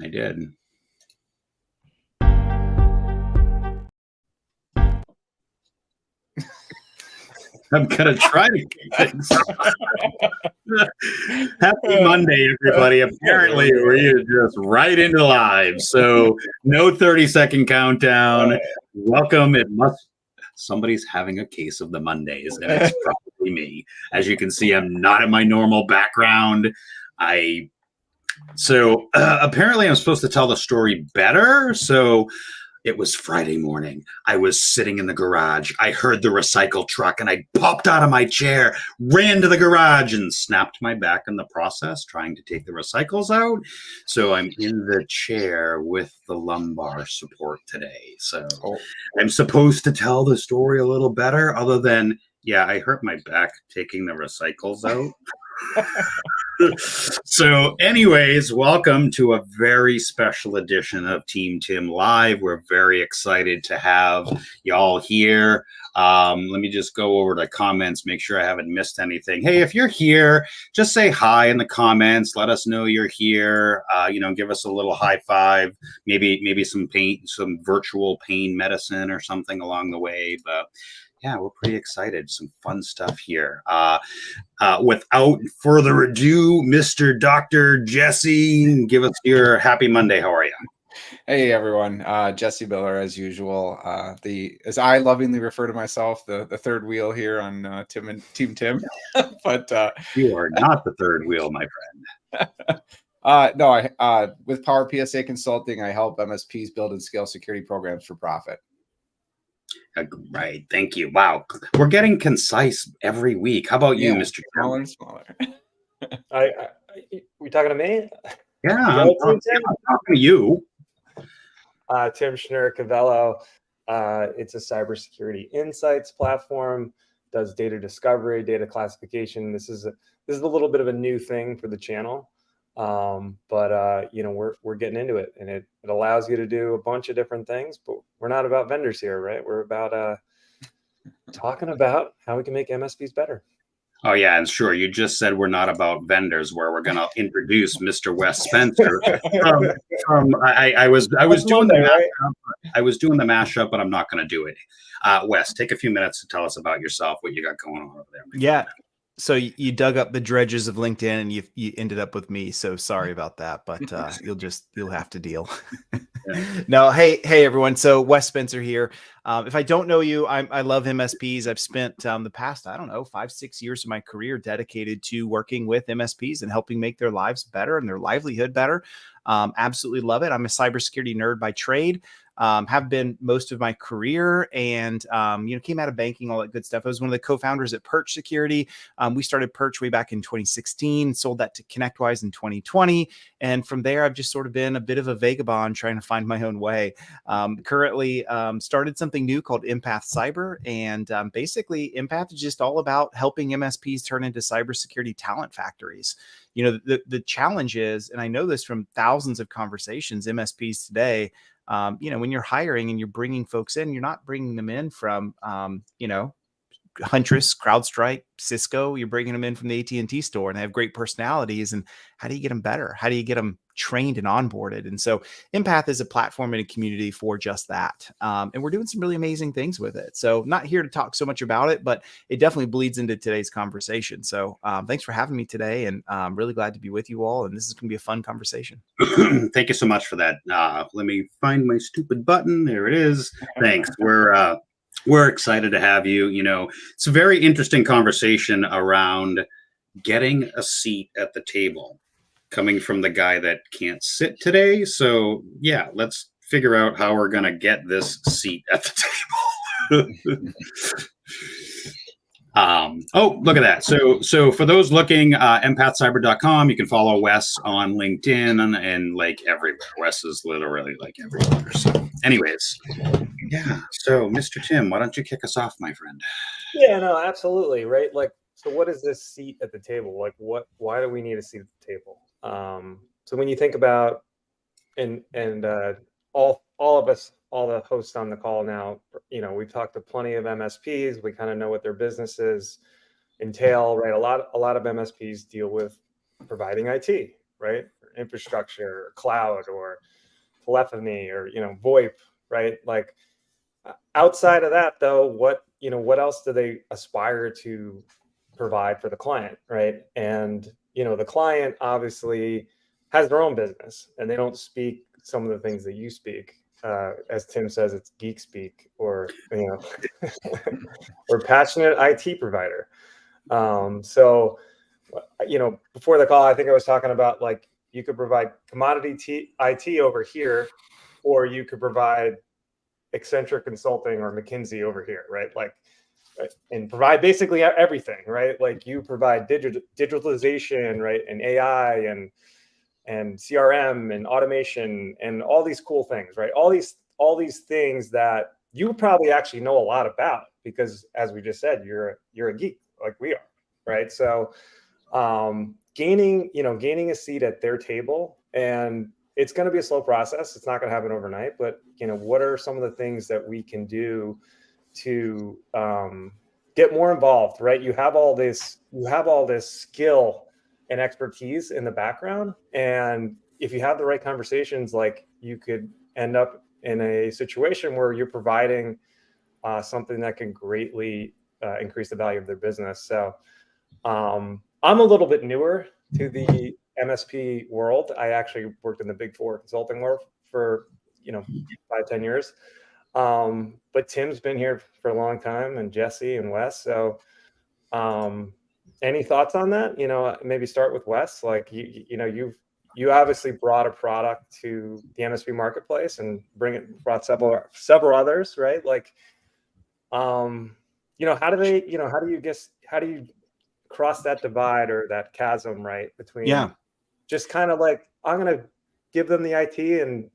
I did. I'm going to try to keep things. Happy Monday, everybody. Apparently, we're just right into live. So no 30-second countdown. Somebody's having a case of the Mondays, and it's probably me. As you can see, I'm not in my normal background. Apparently I'm supposed to tell the story better. So it was Friday morning. I was sitting in the garage. I heard the recycle truck and I popped out of my chair, ran to the garage and snapped my back in the process trying to take the recycles out. So I'm in the chair with the lumbar support today. So I'm supposed to tell the story a little better other than, yeah, I hurt my back taking the recycles out. So anyways, welcome to a very special edition of Team Tim Live. We're very excited to have y'all here. Let me just go over the comments, make sure I haven't missed anything. Hey, if you're here, just say hi in the comments. Let us know you're here. Give us a little high five, maybe some virtual pain medicine or something along the way. But yeah, we're pretty excited. Some fun stuff here. Without further ado, Mr. Dr. Jesse, give us your happy Monday. How are you? Hey, everyone. Jesse Miller, as usual. As I lovingly refer to myself, the third wheel here on Team Tim. But you are not the third wheel, my friend. No, with Power PSA Consulting, I help MSPs build and scale security programs for profit. Right. Thank you. Wow. We're getting concise every week. How about you, Mr. Smaller and smaller. We talking to me? Yeah, I'm talking to you. Tim Schnurr-Cavello. It's a cybersecurity insights platform, does data discovery, data classification. This is a little bit of a new thing for the channel. But we're getting into it, and it allows you to do a bunch of different things, but we're not about vendors here, right? We're about talking about how we can make MSPs better. Oh yeah, and sure, you just said we're not about vendors, where we're going to introduce Mr. Wes Spencer. I was doing the mashup. I was doing the mashup, but I'm not going to do it. Wes, take a few minutes to tell us about yourself, what you got going on over there. Yeah. So you dug up the dredges of LinkedIn and you ended up with me. So sorry about that, but you'll have to deal. No, hey everyone. So Wes Spencer here. If I don't know you, I love MSPs. I've spent the past, 5-6 years of my career dedicated to working with MSPs and helping make their lives better and their livelihood better. Absolutely love it. I'm a cybersecurity nerd by trade. Have been most of my career, and came out of banking, all that good stuff. I was one of the co-founders at Perch Security. We started Perch way back in 2016, sold that to ConnectWise in 2020, and from there I've just sort of been a bit of a vagabond trying to find my own way. Currently started something new called Empath Cyber, and basically Empath is just all about helping MSPs turn into cybersecurity talent factories. The challenge is, and I know this from thousands of conversations, MSPs today, when you're hiring and you're bringing folks in, you're not bringing them in from, Huntress, CrowdStrike, Cisco. You're bringing them in from the AT&T store, and they have great personalities. And how do you get them better? How do you get them trained and onboarded? And so Empath is a platform and a community for just that. And we're doing some really amazing things with it. So not here to talk so much about it, but it definitely bleeds into today's conversation. So thanks for having me today. And I'm really glad to be with you all. And this is going to be a fun conversation. Thank you so much for that. Let me find my stupid button. There it is. Thanks. We're excited to have you. It's a very interesting conversation around getting a seat at the table, coming from the guy that can't sit today. So yeah, let's figure out how we're going to get this seat at the table. Oh, look at that. So for those looking, empathcyber.com, you can follow Wes on LinkedIn and like everywhere. Wes is literally like everywhere. So anyways, yeah. So Mr. Tim, why don't you kick us off, my friend? Yeah, no, absolutely. Right. Like, so what is this seat at the table? Like why do we need a seat at the table? So when you think about, and all of us, all the hosts on the call now, we've talked to plenty of MSPs. We kind of know what their businesses entail, right? A lot of MSPs deal with providing IT, right? infrastructure, or cloud, or telephony, or VoIP, right? Like outside of that, though, what else do they aspire to provide for the client, right? And the client obviously has their own business, and they don't speak some of the things that you speak. As Tim says, it's geek speak, or or passionate IT provider. So before the call, I think I was talking about, like, you could provide commodity IT over here, or you could provide Accenture Consulting or McKinsey over here, right? Like, and provide basically everything, right? Like, you provide digitalization, right, and AI and CRM and automation and all these cool things, right? All these things that you probably actually know a lot about, because, as we just said, you're a geek like we are, right? So gaining a seat at their table, and it's going to be a slow process. It's not going to happen overnight, but what are some of the things that we can do to get more involved, right? You have all this skill and expertise in the background, and if you have the right conversations, like, you could end up in a situation where you're providing something that can greatly increase the value of their business. So I'm a little bit newer to the MSP world. I actually worked in the Big Four consulting world for 5-10 years. But Tim's been here for a long time, and Jesse and Wes. So any thoughts on that? Maybe start with Wes. Like, you obviously brought a product to the MSP marketplace and brought several others, right? Like, how do you cross that divide, or that chasm, right, between just kind of like, I'm going to give them the IT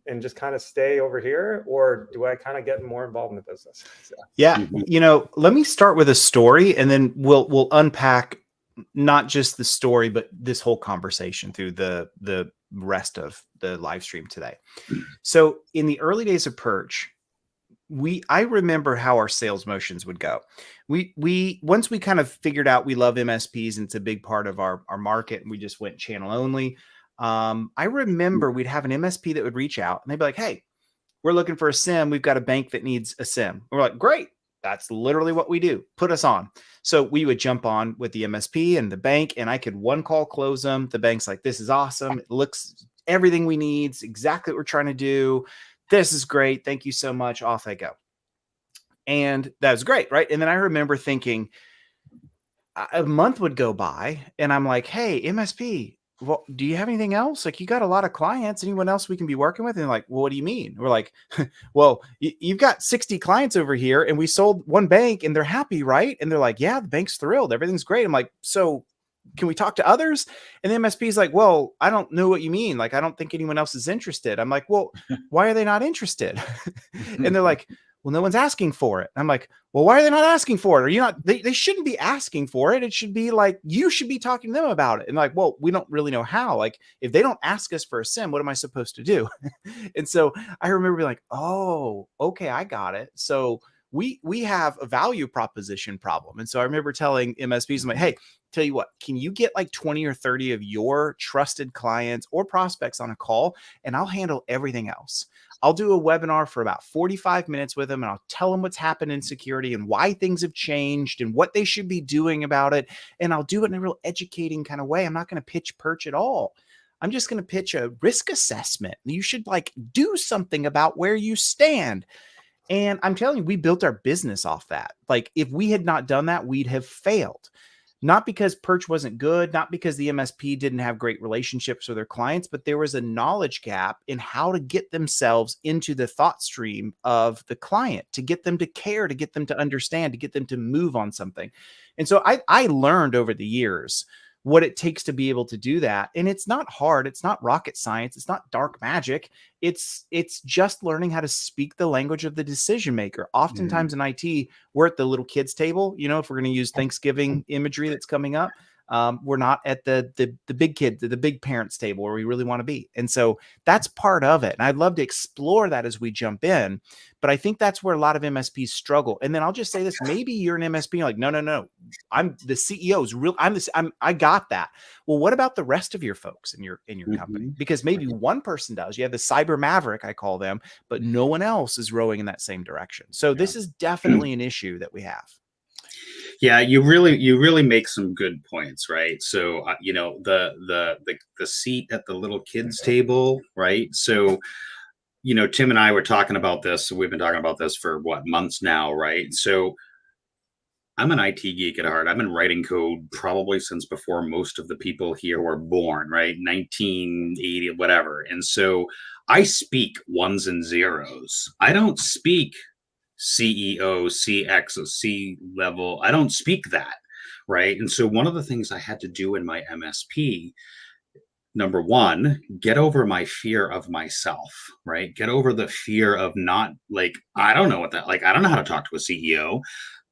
and just kind of stay over here, or do I kind of get more involved in the business? So. Yeah. Let me start with a story, and then we'll unpack not just the story, but this whole conversation through the rest of the live stream today. So in the early days of Perch, I remember how our sales motions would go. Once we kind of figured out we love MSPs and it's a big part of our market, and we just went channel only. I remember we'd have an MSP that would reach out, and they'd be like, "Hey, we're looking for a SIM. We've got a bank that needs a SIM." And we're like, "Great. That's literally what we do. Put us on." So we would jump on with the MSP and the bank, and I could one call close them. The bank's like, "This is awesome. It looks everything we need. It's exactly what we're trying to do. This is great. Thank you so much." Off I go. And that was great, right? And then I remember thinking, a month would go by, and I'm like, "Hey, MSP, well, do you have anything else? Like, you got a lot of clients. Anyone else we can be working with?" And they're like, "Well, what do you mean?" We're like, "Well, you've got 60 clients over here, and we sold one bank, and they're happy, right?" And they're like, "Yeah, the bank's thrilled. Everything's great." I'm like, "So can we talk to others?" And the MSP is like, "Well, I don't know what you mean. Like, I don't think anyone else is interested." I'm like, "Well, why are they not interested?" And they're like, "Well, no one's asking for it." I'm like, "Well, why are they not asking for it? Are you not, they shouldn't be asking for it. It should be like, you should be talking to them about it." And like, "Well, we don't really know how. Like, if they don't ask us for a SIM, what am I supposed to do?" And so I remember being like, "Oh, okay, I got it." So we have a value proposition problem. And so I remember telling MSPs, I'm like, "Hey, tell you what, can you get like 20 or 30 of your trusted clients or prospects on a call, and I'll handle everything else. I'll do a webinar for about 45 minutes with them, and I'll tell them what's happened in security and why things have changed and what they should be doing about it. And I'll do it in a real educating kind of way. I'm not going to pitch Perch at all. I'm just going to pitch a risk assessment. You should like do something about where you stand." And I'm telling you, we built our business off that. Like, if we had not done that, we'd have failed. Not because Perch wasn't good, not because the MSP didn't have great relationships with their clients, but there was a knowledge gap in how to get themselves into the thought stream of the client, to get them to care, to get them to understand, to get them to move on something. And so I learned over the years what it takes to be able to do that. And it's not hard. It's not rocket science. It's not dark magic. It's just learning how to speak the language of the decision maker. Oftentimes in IT, we're at the little kids table, if we're going to use Thanksgiving imagery that's coming up. we're not at the big kid, the big parents table where we really want to be. And so that's part of it. And I'd love to explore that as we jump in. But I think that's where a lot of MSPs struggle. And then I'll just say this, maybe you're an MSP, you're like, no, I'm the CEO's real. I got that. Well, what about the rest of your folks in your company? Because maybe one person does. You have the cyber maverick, I call them, but no one else is rowing in that same direction. So this is definitely an issue that we have. Yeah, you really make some good points, right? So you know, the seat at the little kids table, right? So you know, Tim and I were talking about this. We've been talking about this for what, months now, right? So I'm an IT geek at heart. I've been writing code probably since before most of the people here were born, right? 1980, whatever. And so I speak ones and zeros. I don't speak CEO, CX, C level. I don't speak that, right? And so one of the things I had to do in my MSP, number one, get over my fear of myself, right? Get over the fear of not, like, I don't know what that, like, I don't know how to talk to a CEO,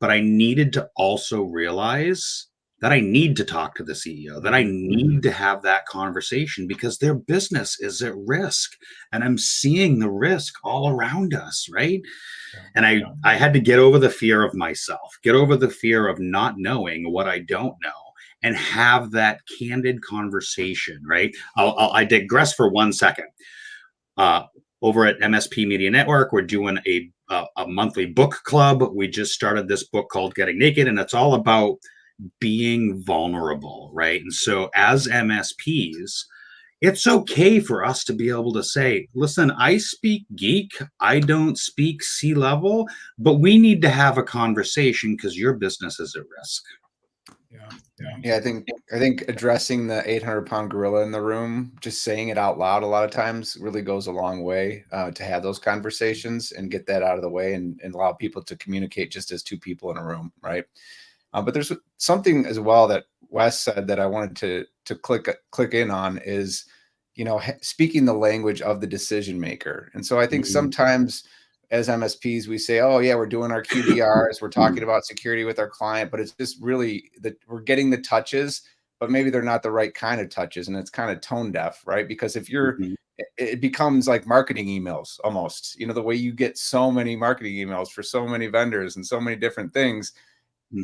but I needed to also realize that I need to talk to the CEO, that I need to have that conversation because their business is at risk. And I'm seeing the risk all around us, right? And I had to get over the fear of myself, get over the fear of not knowing what I don't know, and have that candid conversation, right? I digress for 1 second. Over at MSP Media Network, we're doing a monthly book club. We just started this book called Getting Naked, and it's all about being vulnerable, right? And so as MSPs, it's okay for us to be able to say, listen, I speak geek, I don't speak C-level, but we need to have a conversation because your business is at risk. Yeah, I think addressing the 800-pound gorilla in the room, just saying it out loud a lot of times really goes a long way to have those conversations and get that out of the way and allow people to communicate just as two people in a room, right? But there's something as well that Wes said that I wanted to click in on is, you know, speaking the language of the decision maker. And so I think sometimes as MSPs, we say, oh yeah, we're doing our QBRs, we're talking about security with our client, but it's just really that we're getting the touches, but maybe they're not the right kind of touches. And it's kind of tone deaf, right? Because if you're, it becomes like marketing emails almost, you know, the way you get so many marketing emails for so many vendors and so many different things,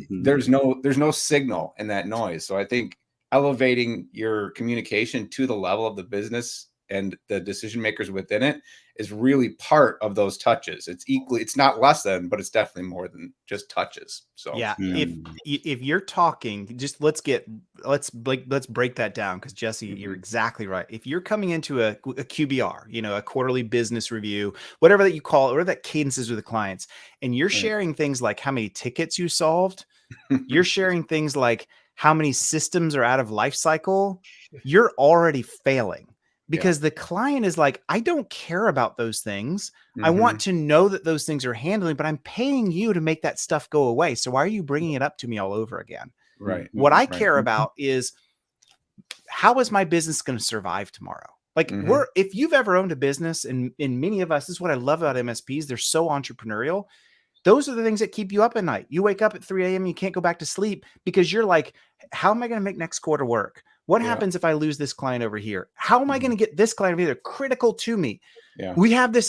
there's no signal in that noise. So I think elevating your communication to the level of the business and the decision makers within it is really part of those touches. It's not less than, but it's definitely more than just touches. So yeah, if you're talking, just let's break that down, because Jesse, you're exactly right. If you're coming into a QBR, you know, a quarterly business review, whatever that you call it, whatever that cadence is with the clients, and you're sharing things like how many tickets you solved, you're sharing things like how many systems are out of life cycle, you're already failing. Because the client is like, I don't care about those things. I want to know that those things are handling, but I'm paying you to make that stuff go away. So why are you bringing it up to me all over again? Right. What I care about is, how is my business going to survive tomorrow? Like if you've ever owned a business, and many of us, this is what I love about MSPs. They're so entrepreneurial. Those are the things that keep you up at night. You wake up at 3 a.m. You can't go back to sleep because you're like, how am I going to make next quarter work? What happens if I lose this client over here? How am I going to get this client over here? They're critical to me. We have this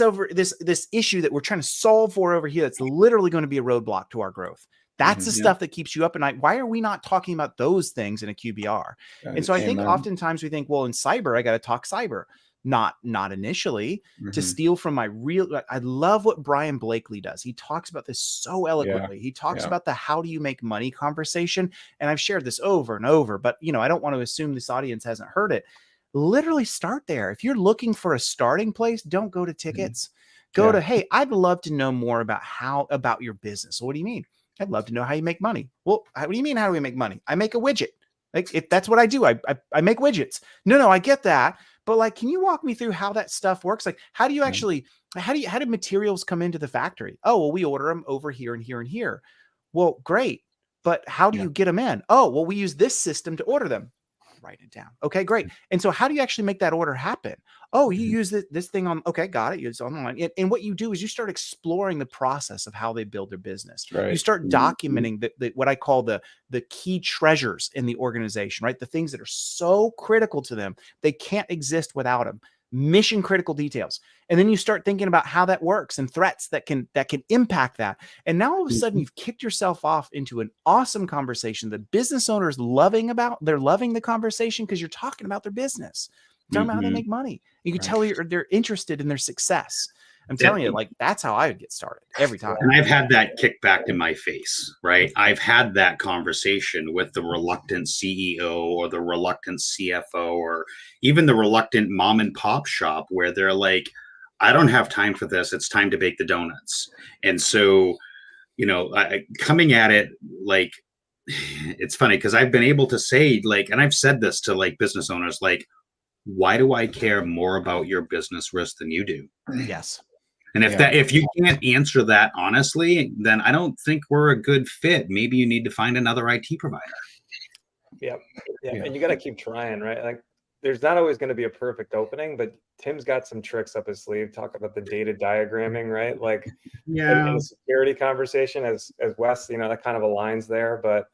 issue that we're trying to solve for over here. That's literally going to be a roadblock to our growth. That's the stuff that keeps you up at night. Why are we not talking about those things in a QBR? And so I think oftentimes we think, well, in cyber, I got to talk cyber. Not initially. To steal from my real, I love what Brian Blakely does. He talks about this so eloquently. He talks about the how do you make money conversation. And I've shared this over and over, but you know, I don't want to assume this audience hasn't heard it. Literally start there. If you're looking for a starting place, don't go to tickets. Go to, hey, I'd love to know more about your business. What do you mean? I'd love to know how you make money. Well, what do you mean? How do we make money? I make a widget. Like, if that's what I do, I make widgets. No, I get that. But like, can you walk me through how that stuff works? Like, how do you actually, how do materials come into the factory? Oh, well, we order them over here and here and here. Well, great. But how do you get them in? Oh, well, we use this system to order them. write it down. Okay, great. And so how do you actually make that order happen? Oh, you use this thing on, okay, got it. It's online. And what you do is you start exploring the process of how they build their business. Right. You start documenting what I call the key treasures in the organization, right? The things that are so critical to them, they can't exist without them. Mission critical details. And then you start thinking about how that works and threats that can impact that. And now all of a sudden you've kicked yourself off into an awesome conversation that business owners they're loving the conversation because you're talking about their business. You're talking about how they make money. You can tell they're interested in their success. I'm telling you, like, that's how I would get started every time. And I've had that kicked back in my face, right? I've had that conversation with the reluctant CEO or the reluctant CFO or even the reluctant mom and pop shop where they're like, I don't have time for this. It's time to bake the donuts. And so, coming at it, like, it's funny because I've been able to say, like, and I've said this to like business owners, like, why do I care more about your business risk than you do? Yes. And if you can't answer that honestly, then I don't think we're a good fit. Maybe you need to find another IT provider. Yeah. And you got to keep trying, right? Like, there's not always going to be a perfect opening, but Tim's got some tricks up his sleeve. Talk about the data diagramming, right? Like, in the security conversation, as Wes, that kind of aligns there, but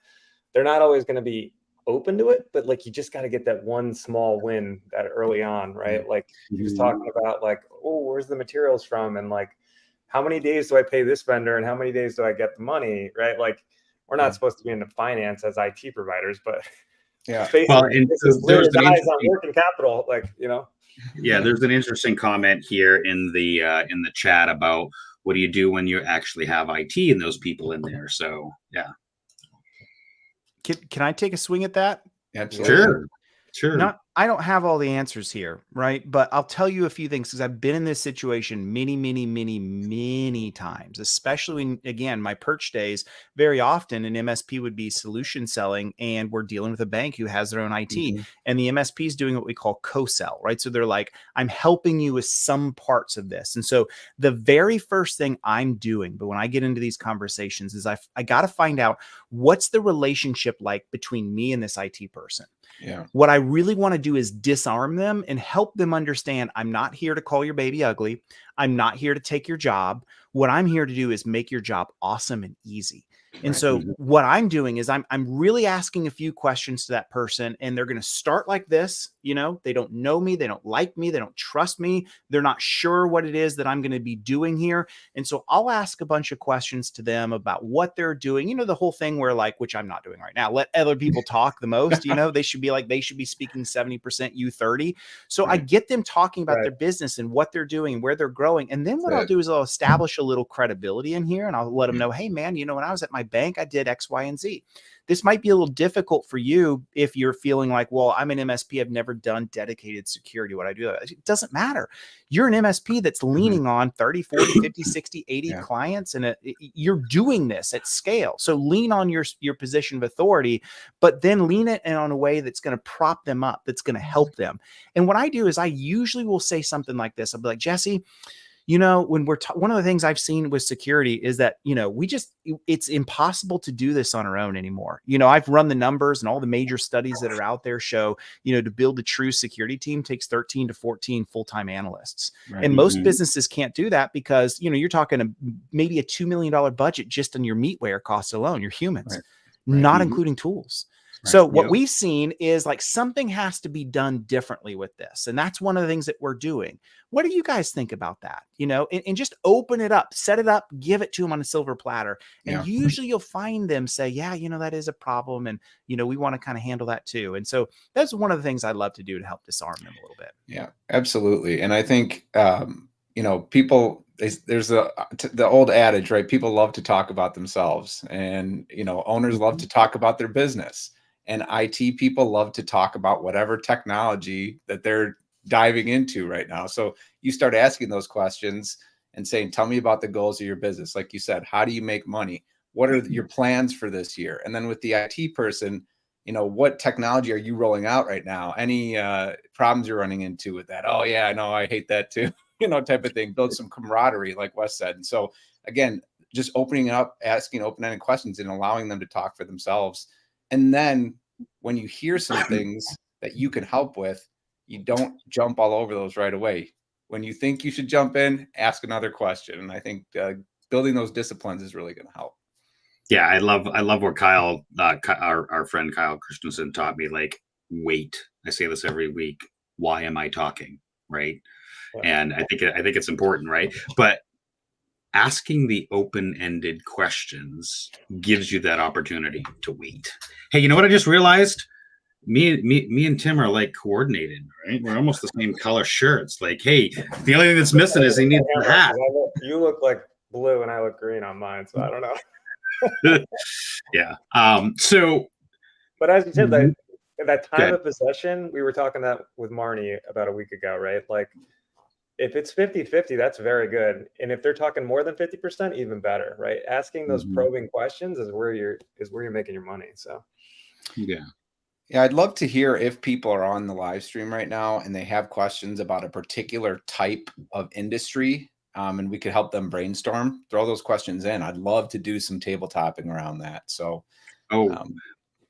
they're not always going to be open to it. But like, you just got to get that one small win that early on, right? Like he was talking about, like, oh, where's the materials from, and like, how many days do I pay this vendor, and how many days do I get the money, right? Like, we're not supposed to be into finance as IT providers, but well, and there's on working capital, like, Yeah, there's an interesting comment here in the chat about what do you do when you actually have IT and those people in there. So yeah. Can I take a swing at that? Absolutely. Sure. I don't have all the answers here, right? But I'll tell you a few things because I've been in this situation many times, especially when, again, my perch days, very often an MSP would be solution selling and we're dealing with a bank who has their own IT and the MSP is doing what we call co-sell, right? So they're like, I'm helping you with some parts of this. And so the very first thing I'm doing, but when I get into these conversations is I got to find out what's the relationship like between me and this IT person. Yeah. What I really want to do is disarm them and help them understand I'm not here to call your baby ugly. I'm not here to take your job. What I'm here to do is make your job awesome and easy. And so what I'm doing is I'm really asking a few questions to that person, and they're going to start like this. They don't know me. They don't like me. They don't trust me. They're not sure what it is that I'm going to be doing here. And so I'll ask a bunch of questions to them about what they're doing. The whole thing where, like, which I'm not doing right now, let other people talk the most, they should be speaking 70%, you 30. So I get them talking about their business and what they're doing and where they're growing. And then what I'll do is I'll establish a little credibility in here, and I'll let them know, hey man, when I was at my bank, I did X, Y, and Z. This might be a little difficult for you if you're feeling like, well, I'm an MSP. I've never done dedicated security. What I do, it doesn't matter. You're an MSP that's leaning on 30, 40, 50, 60, 80 clients, and you're doing this at scale. So lean on your position of authority, but then lean it in on a way that's going to prop them up, that's going to help them. And what I do is I usually will say something like this. I'll be like, Jesse, when we're one of the things I've seen with security is that, it's impossible to do this on our own anymore. I've run the numbers, and all the major studies that are out there show, to build a true security team takes 13 to 14 full-time analysts. Right. And most businesses can't do that because, you're talking maybe a $2 million budget just on your meatware costs alone, your humans, not including tools. So what we've seen is like something has to be done differently with this. And that's one of the things that we're doing. What do you guys think about that? And just open it up, set it up, give it to them on a silver platter. And usually you'll find them say, yeah, that is a problem. And, we want to kind of handle that too. And so that's one of the things I love to do to help disarm them a little bit. Yeah, absolutely. And I think, people, there's the old adage, right? People love to talk about themselves, and, owners love to talk about their business. And IT people love to talk about whatever technology that they're diving into right now. So you start asking those questions and saying, tell me about the goals of your business. Like you said, how do you make money? What are your plans for this year? And then with the IT person, what technology are you rolling out right now? Any problems you're running into with that? Oh yeah, I know, I hate that too. Type of thing. Build some camaraderie, like Wes said. And so again, just opening up, asking open-ended questions and allowing them to talk for themselves. And then when you hear some things, that you can help with, you don't jump all over those right away. When you think you should jump in, ask another question. And I think building those disciplines is really going to help. Yeah, I love what Kyle, our friend Kyle Christensen taught me. Like, wait. I say this every week. Why am I talking? Right. Yeah. And I think it's important, right? But asking the open-ended questions gives you that opportunity to wait. Hey, you know what I just realized? Me and Tim are like coordinated, right? We're almost the same color shirts. Like, hey, the only thing that's missing is he needs the hat. You look like blue and I look green on mine, so I don't know. Yeah. So, but as you said, that time of possession, we were talking that with Marnie about a week ago, right? Like, if it's 50-50, that's very good. And if they're talking more than 50%, even better, right? Asking those probing questions is where you're making your money. So, yeah, I'd love to hear if people are on the live stream right now and they have questions about a particular type of industry, and we could help them brainstorm. Throw those questions in. I'd love to do some tabletopping around that. So,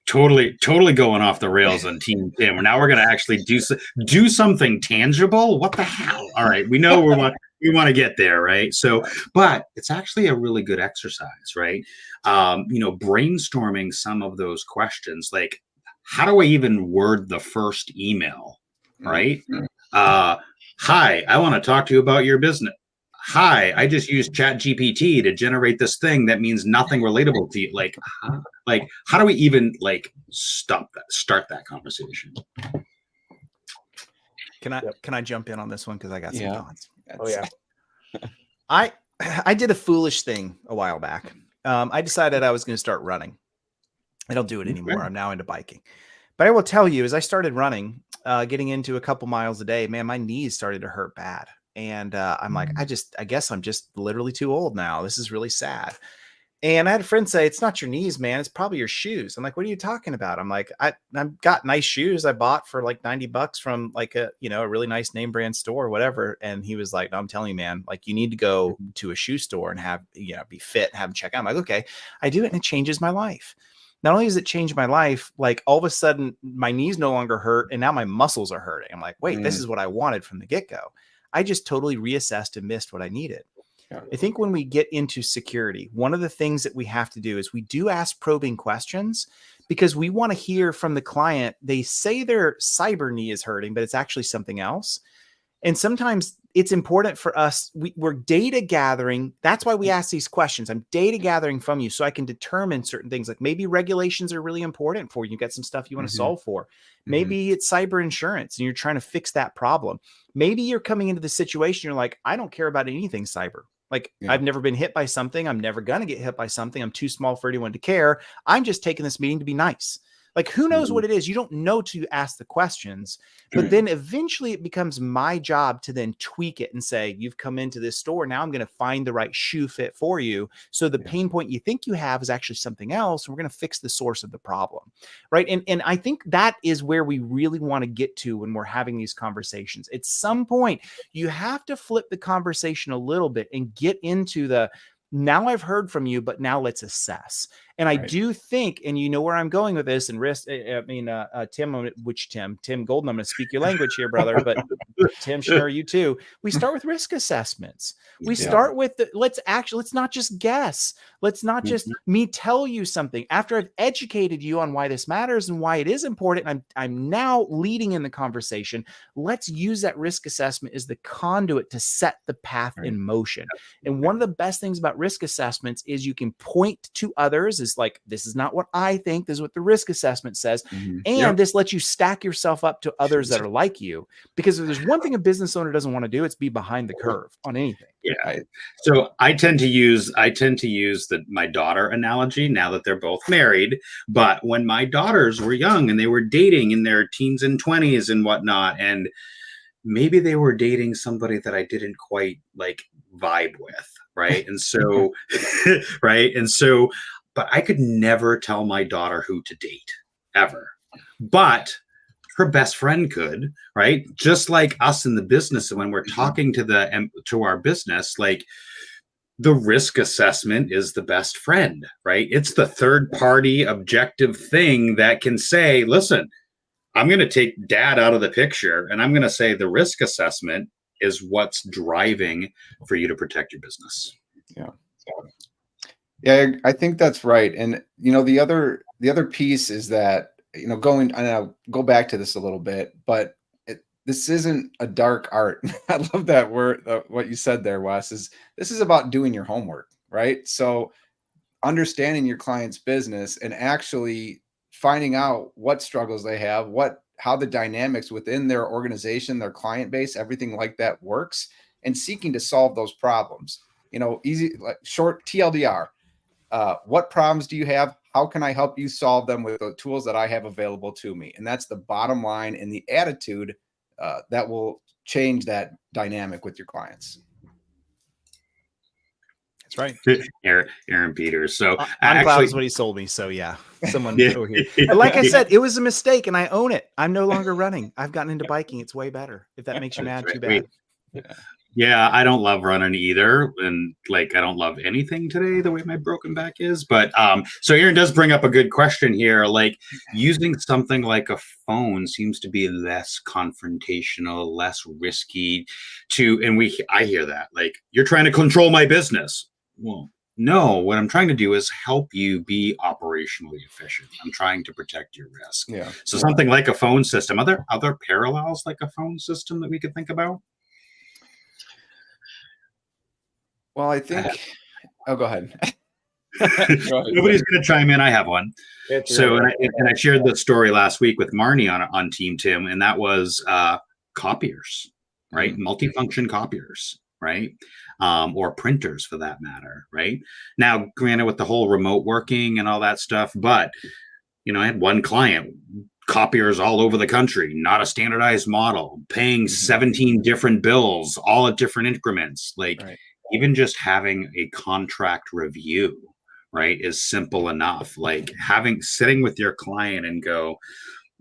totally going off the rails on Team Tim. Now we're going to actually do something tangible. What the hell? All right, we know we want to get there, right? So, but it's actually a really good exercise, right? Brainstorming some of those questions, like, how do I even word the first email, right? Hi, I want to talk to you about your business. Hi, I just used ChatGPT to generate this thing that means nothing relatable to you. Like, how do we even start that conversation? Can I jump in on this one? Because I got some thoughts. Oh yeah. I did a foolish thing a while back. I decided I was going to start running. I don't do it anymore. I'm now into biking. But I will tell you, as I started running, getting into a couple miles a day, man, my knees started to hurt bad. And I'm like, I guess I'm just literally too old now. This is really sad. And I had a friend say, it's not your knees, man. It's probably your shoes. I'm like, what are you talking about? I'm like, I've got nice shoes I bought for like $90 from like a really nice name brand store or whatever. And he was like, no, I'm telling you, man, like you need to go to a shoe store and have, be fit, have them check out. I'm like, okay, I do it. And it changes my life. Not only does it change my life, like all of a sudden my knees no longer hurt. And now my muscles are hurting. I'm like, wait, this is what I wanted from the get-go. I just totally reassessed and missed what I needed. Yeah. I think when we get into security, one of the things that we have to do is we do ask probing questions because we want to hear from the client. They say their cyber knee is hurting, but it's actually something else. And sometimes it's important for us. We're data gathering. That's why we ask these questions. I'm data gathering from you so I can determine certain things. Like maybe regulations are really important for you. You got some stuff you want to solve for. Maybe it's cyber insurance and you're trying to fix that problem. Maybe you're coming into the situation. You're like, I don't care about anything cyber. Like I've never been hit by something. I'm never going to get hit by something. I'm too small for anyone to care. I'm just taking this meeting to be nice. Like, who knows what it is? You don't know to ask the questions, but then eventually it becomes my job to then tweak it and say, you've come into this store. Now I'm going to find the right shoe fit for you. So the pain point you think you have is actually something else. And we're going to fix the source of the problem. Right. And I think that is where we really want to get to when we're having these conversations. At some point, you have to flip the conversation a little bit and get into the, now I've heard from you, but now let's assess. And I do think, and you know where I'm going with this, and Tim Golden, I'm going to speak your language here, brother, but Tim Schnurr, you too. We start with risk assessments. We start with, let's not just guess. Let's not just me tell you something after I've educated you on why this matters and why it is important. I'm now leading in the conversation. Let's use that risk assessment as the conduit to set the path in motion. And one of the best things about risk assessments is you can point to others as like, this is not what I think. This is what the risk assessment says. And this lets you stack yourself up to others that are like you. Because if there's one thing a business owner doesn't want to do, it's be behind the curve on anything. Yeah. So I tend to use my daughter analogy now that they're both married. But when my daughters were young and they were dating in their teens and 20s and whatnot, and maybe they were dating somebody that I didn't quite like vibe with. Right. And so, but I could never tell my daughter who to date ever. But her best friend could, right? Just like us in the business. And when we're talking to our business, like the risk assessment is the best friend, right? It's the third party objective thing that can say, listen, I'm going to take dad out of the picture, and I'm going to say the risk assessment is what's driving for you to protect your business. Yeah. Yeah, I think that's right. And the other piece is that, and I'll go back to this a little bit, but this isn't a dark art. I love that word, what you said there, Wes, this is about doing your homework, right? So understanding your client's business and actually finding out what struggles they have, how the dynamics within their organization, their client base, everything like that works, and seeking to solve those problems. Easy, like short TLDR. What problems do you have? How can I help you solve them with the tools that I have available to me? And that's the bottom line, and the attitude that will change that dynamic with your clients. That's right. Aaron Peters. So OnCloud is what he sold me. So yeah, someone over here. But like I said, it was a mistake, and I own it. I'm no longer running. I've gotten into biking. It's way better. If that makes you mad, too bad. Yeah, I don't love running either, and I don't love anything today the way my broken back is. But so Aaron does bring up a good question here. Using something like a phone seems to be less confrontational, less risky. I hear that you're trying to control my business. Well, no, what I'm trying to do is help you be operationally efficient. I'm trying to protect your risk. Yeah. So something like a phone system. Are there other parallels like a phone system that we could think about? Well, I think. Oh, go ahead. Nobody's going to chime in. I have one. So, and I shared the story last week with Marnie on Team Tim, and that was copiers, right? Multifunction copiers, right? Or printers for that matter, right? Now, granted, with the whole remote working and all that stuff, but I had one client, copiers all over the country, not a standardized model, paying 17 different bills, all at different increments, right. Even just having a contract review, right, is simple enough. Sitting with your client and go,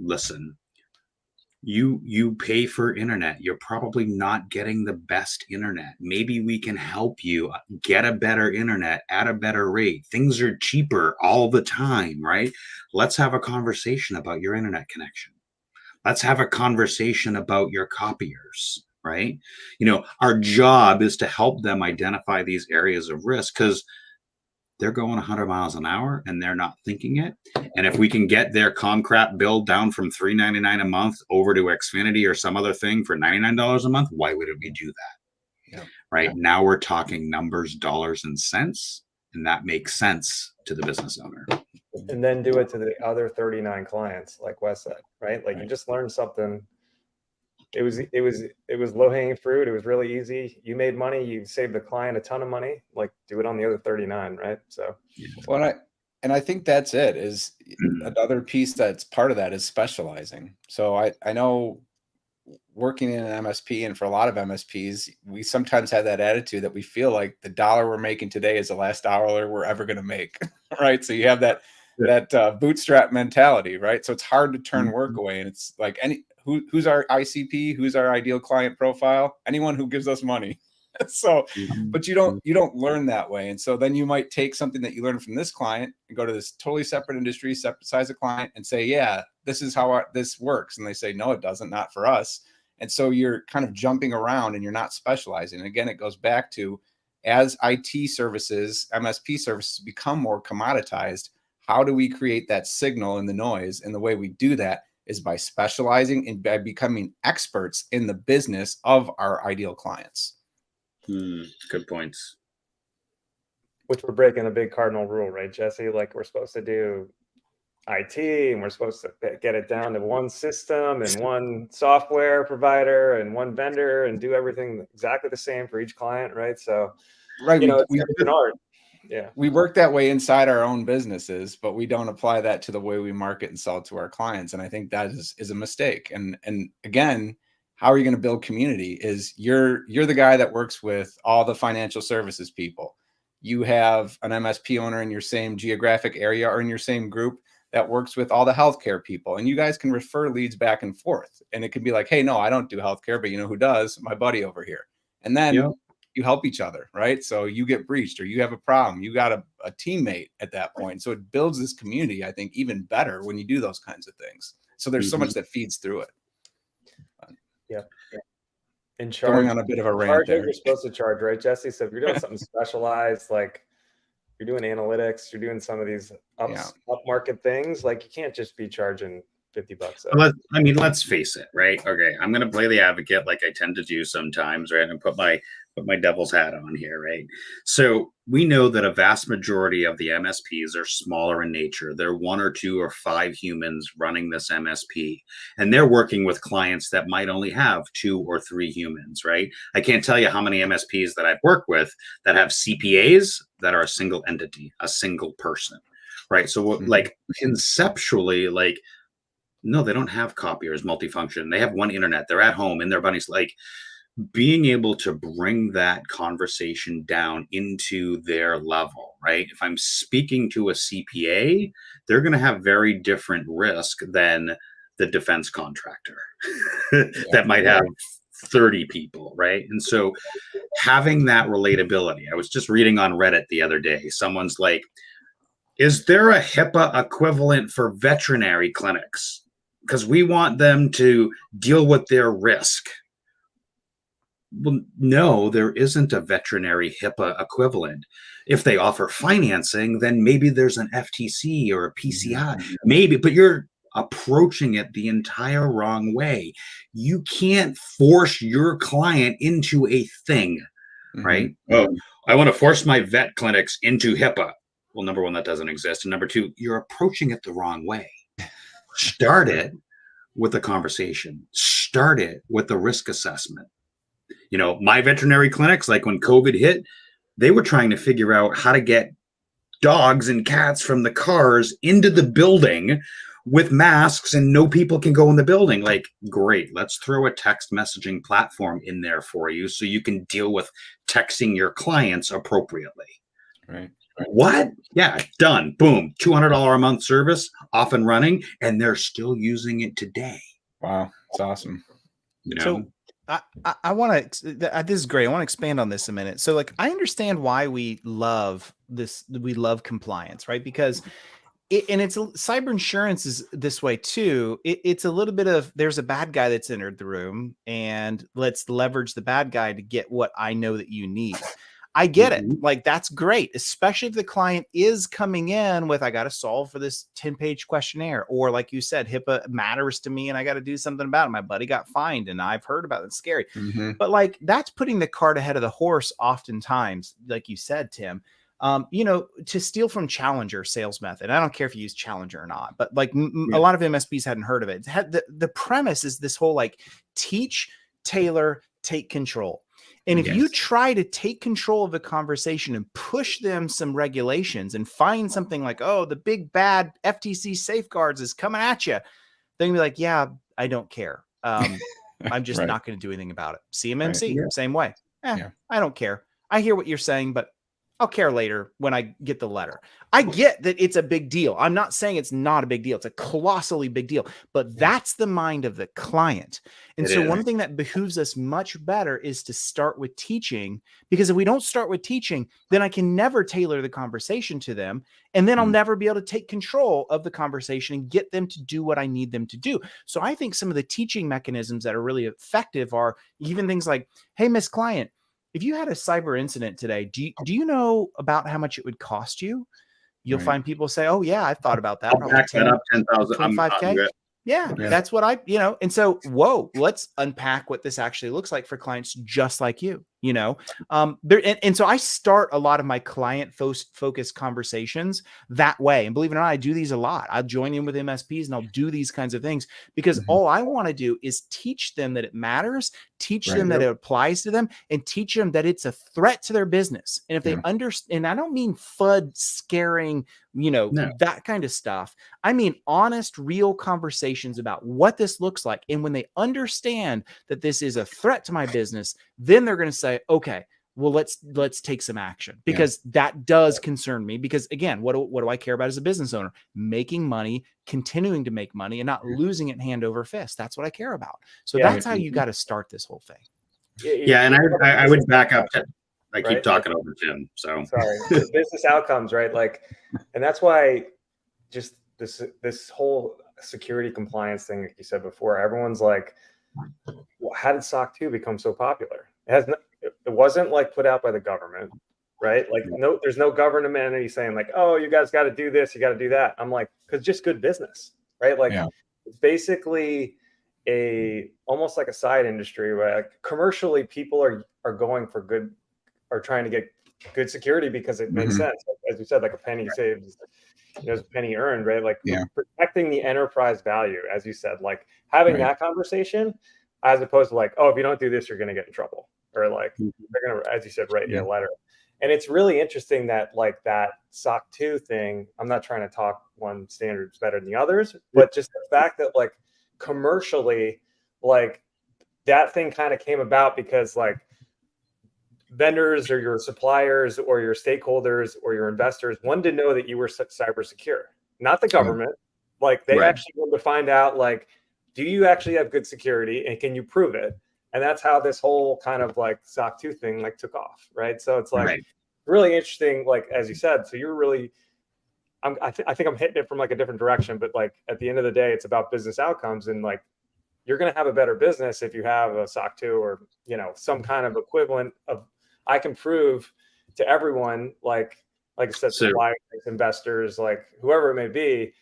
listen, you pay for internet. You're probably not getting the best internet. Maybe we can help you get a better internet at a better rate. Things are cheaper all the time, right? Let's have a conversation about your internet connection. Let's have a conversation about your copiers. Right? Our job is to help them identify these areas of risk because they're going 100 miles an hour and they're not thinking it. And if we can get their Comcrap bill down from $3.99 a month over to Xfinity or some other thing for $99 a month, why wouldn't we do that? Yeah. Right? Yeah. Now we're talking numbers, dollars, and cents, and that makes sense to the business owner. And then do it to the other 39 clients, like Wes said, right? You just learned something. It was low hanging fruit. It was really easy. You made money. You saved the client a ton of money. Do it on the other 39, right? So, well, I think that's it. Is another piece that's part of that is specializing. So I know working in an MSP, and for a lot of MSPs, we sometimes have that attitude that we feel like the dollar we're making today is the last dollar we're ever going to make, right? So you have that bootstrap mentality, right? So it's hard to turn work away, and it's like who's our ICP, who's our ideal client profile? Anyone who gives us money. So, but you don't learn that way. And so then you might take something that you learned from this client and go to this totally separate industry, separate size of client, and say, yeah, this is how this works. And they say, no, it doesn't, not for us. And so you're kind of jumping around and you're not specializing. And again, it goes back to, as IT services, MSP services become more commoditized, how do we create that signal in the noise? And the way we do that is by specializing and by becoming experts in the business of our ideal clients. Good points. Which we're breaking a big cardinal rule, right, Jesse? We're supposed to do IT, and we're supposed to get it down to one system and one software provider and one vendor and do everything exactly the same for each client, right? So, right, it's an art. Yeah, we work that way inside our own businesses, but we don't apply that to the way we market and sell to our clients. And I think that is a mistake. And again, how are you going to build community? Is you're the guy that works with all the financial services people. You have an MSP owner in your same geographic area or in your same group that works with all the healthcare people, and you guys can refer leads back and forth. And it can be like, hey, no, I don't do healthcare, but you know who does? My buddy over here. And then you help each other, right? So you get breached or you have a problem, you got a teammate at that point. So it builds this community, I think, even better when you do those kinds of things. So there's so much that feeds through it. Yeah. And Going on a bit of a rant there. You're supposed to charge, right, Jesse? So if you're doing something specialized, like you're doing analytics, you're doing some of these upmarket things, like you can't just be charging $50. Let's face it, right? Okay, I'm going to play the advocate like I tend to do sometimes, right? And put my devil's hat on here, right? So we know that a vast majority of the MSPs are smaller in nature. They're 1 or 2 or 5 humans running this MSP, and they're working with clients that might only have 2 or 3 humans, right? I can't tell you how many MSPs that I've worked with that have CPAs that are a single entity, a single person, right? So like conceptually, like, no, they don't have copiers, multifunction. They have one internet. They're at home in their bunnies. Like, being able to bring that conversation down into their level, right? If I'm speaking to a CPA, they're going to have very different risk than the defense contractor that might have 30 people, right? And so having that relatability, I was just reading on Reddit the other day, someone's like, is there a HIPAA equivalent for veterinary clinics? Because we want them to deal with their risk. Well, no, there isn't a veterinary HIPAA equivalent. If they offer financing, then maybe there's an FTC or a PCI, maybe, but you're approaching it the entire wrong way. You can't force your client into a thing, right? Oh, I want to force my vet clinics into HIPAA. Well, number one, that doesn't exist. And number two, you're approaching it the wrong way. Start it with a conversation. Start it with the risk assessment. You know, my veterinary clinics, like when COVID hit, they were trying to figure out how to get dogs and cats from the cars into the building with masks and no people can go in the building. Like, great, let's throw a text messaging platform in there for you so you can deal with texting your clients appropriately. Right. What? Yeah, done. Boom. $200 a month service off and running, and they're still using it today. Wow, that's awesome. You know? So I want to, this is great. I want to expand on this a minute. So like, I understand why we love this. We love compliance, right? Because it's cyber insurance is this way too. It's a little bit of, there's a bad guy that's entered the room and let's leverage the bad guy to get what I know that you need. I get it. Like, that's great, especially if the client is coming in with, I got to solve for this 10-page questionnaire, or like you said, HIPAA matters to me and I got to do something about it. My buddy got fined and I've heard about it. It's scary. But like, that's putting the cart ahead of the horse oftentimes, like you said, Tim. You know, to steal from Challenger sales method. I don't care if you use Challenger or not, but like a lot of MSPs hadn't heard of it. The premise is this whole like teach, tailor, take control. And if you try to take control of the conversation and push them some regulations and find something like, oh, the big bad FTC safeguards is coming at you, then you'll be like, yeah, I don't care. I'm just not going to do anything about it. CMMC, same way. I don't care. I hear what you're saying, but I'll care later when I get the letter. I get that it's a big deal. I'm not saying it's not a big deal. It's a colossally big deal, but that's the mind of the client. And so one thing that behooves us much better is to start with teaching, because if we don't start with teaching, then I can never tailor the conversation to them. And then I'll never be able to take control of the conversation and get them to do what I need them to do. So I think some of the teaching mechanisms that are really effective are even things like, hey, Miss Client, if you had a cyber incident today, do you know about how much it would cost you? You'll find people say, oh yeah, I've thought about that. I'll pack that up 10,000, 25K. Yeah, that's what and so, whoa, let's unpack what this actually looks like for clients just like you, you know? And so I start a lot of my client focused conversations that way. And believe it or not, I do these a lot. I'll join in with MSPs and I'll do these kinds of things because all I want to do is teach them that it matters, teach them that it applies to them, and teach them that it's a threat to their business. And if they understand, and I don't mean FUD scaring, that kind of stuff. I mean, honest, real conversations about what this looks like. And when they understand that this is a threat to my business, then they're going to say, okay, well, let's take some action, because that does concern me. Because again, what do I care about as a business owner? Making money, continuing to make money, and not losing it hand over fist. That's what I care about. So that's how you got to start this whole thing. Yeah. And I would back up. I keep talking over Tim. So sorry. Business outcomes, right? Like, and that's why just this whole security compliance thing, like you said before, everyone's like, well, how did SOC 2 become so popular? It wasn't like put out by the government, right? Like there's no government entity saying like, oh, you guys got to do this, you got to do that. I'm like, because just good business, right? Like it's basically almost like a side industry where like, commercially people are going for good, are trying to get good security because it makes sense. As you said, like a penny saved is a penny earned, right? Like protecting the enterprise value, as you said, like having that conversation, as opposed to like, oh, if you don't do this, you're going to get in trouble, or like they're going to, as you said, write you a letter. And it's really interesting that like that SOC 2 thing, I'm not trying to talk one standard's better than the others, but just the fact that like commercially, like that thing kind of came about because like vendors or your suppliers or your stakeholders or your investors wanted to know that you were cyber secure, not the government. Like they actually wanted to find out, like, do you actually have good security and can you prove it? And that's how this whole kind of like SOC 2 thing like took off, right? So it's like really interesting, like as you said. So you're really, I think I'm hitting it from like a different direction, but like at the end of the day, it's about business outcomes, and like you're going to have a better business if you have a SOC 2 or some kind of equivalent of, I can prove to everyone, like I said, suppliers, investors, like whoever it may be,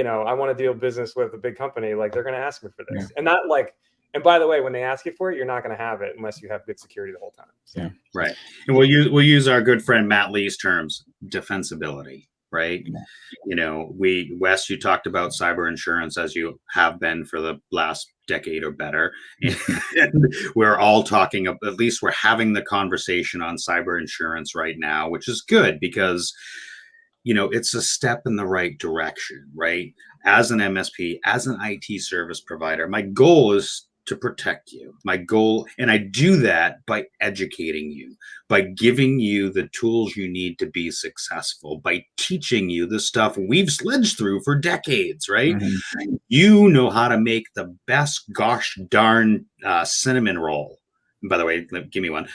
I want to deal business with a big company, like they're going to ask me for this, and not like. And by the way, when they ask you for it, you're not going to have it unless you have good security the whole time. So. Right. And we'll use our good friend Matt Lee's terms, defensibility. Right. Wes, you talked about cyber insurance as you have been for the last decade or better. And we're all talking, at least we're having the conversation on cyber insurance right now, which is good because, it's a step in the right direction, right? As an MSP, as an IT service provider, my goal is to protect you. My goal, and I do that by educating you, by giving you the tools you need to be successful, by teaching you the stuff we've sledged through for decades, right? You know how to make the best gosh darn cinnamon roll. By the way, give me one.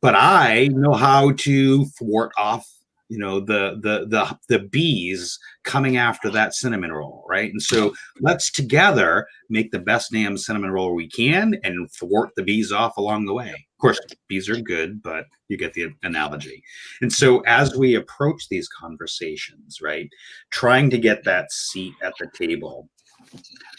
But I know how to thwart off the bees coming after that cinnamon roll, right? And so let's together make the best damn cinnamon roll we can and thwart the bees off along the way. Of course, bees are good, but you get the analogy. And so as we approach these conversations, right, trying to get that seat at the table,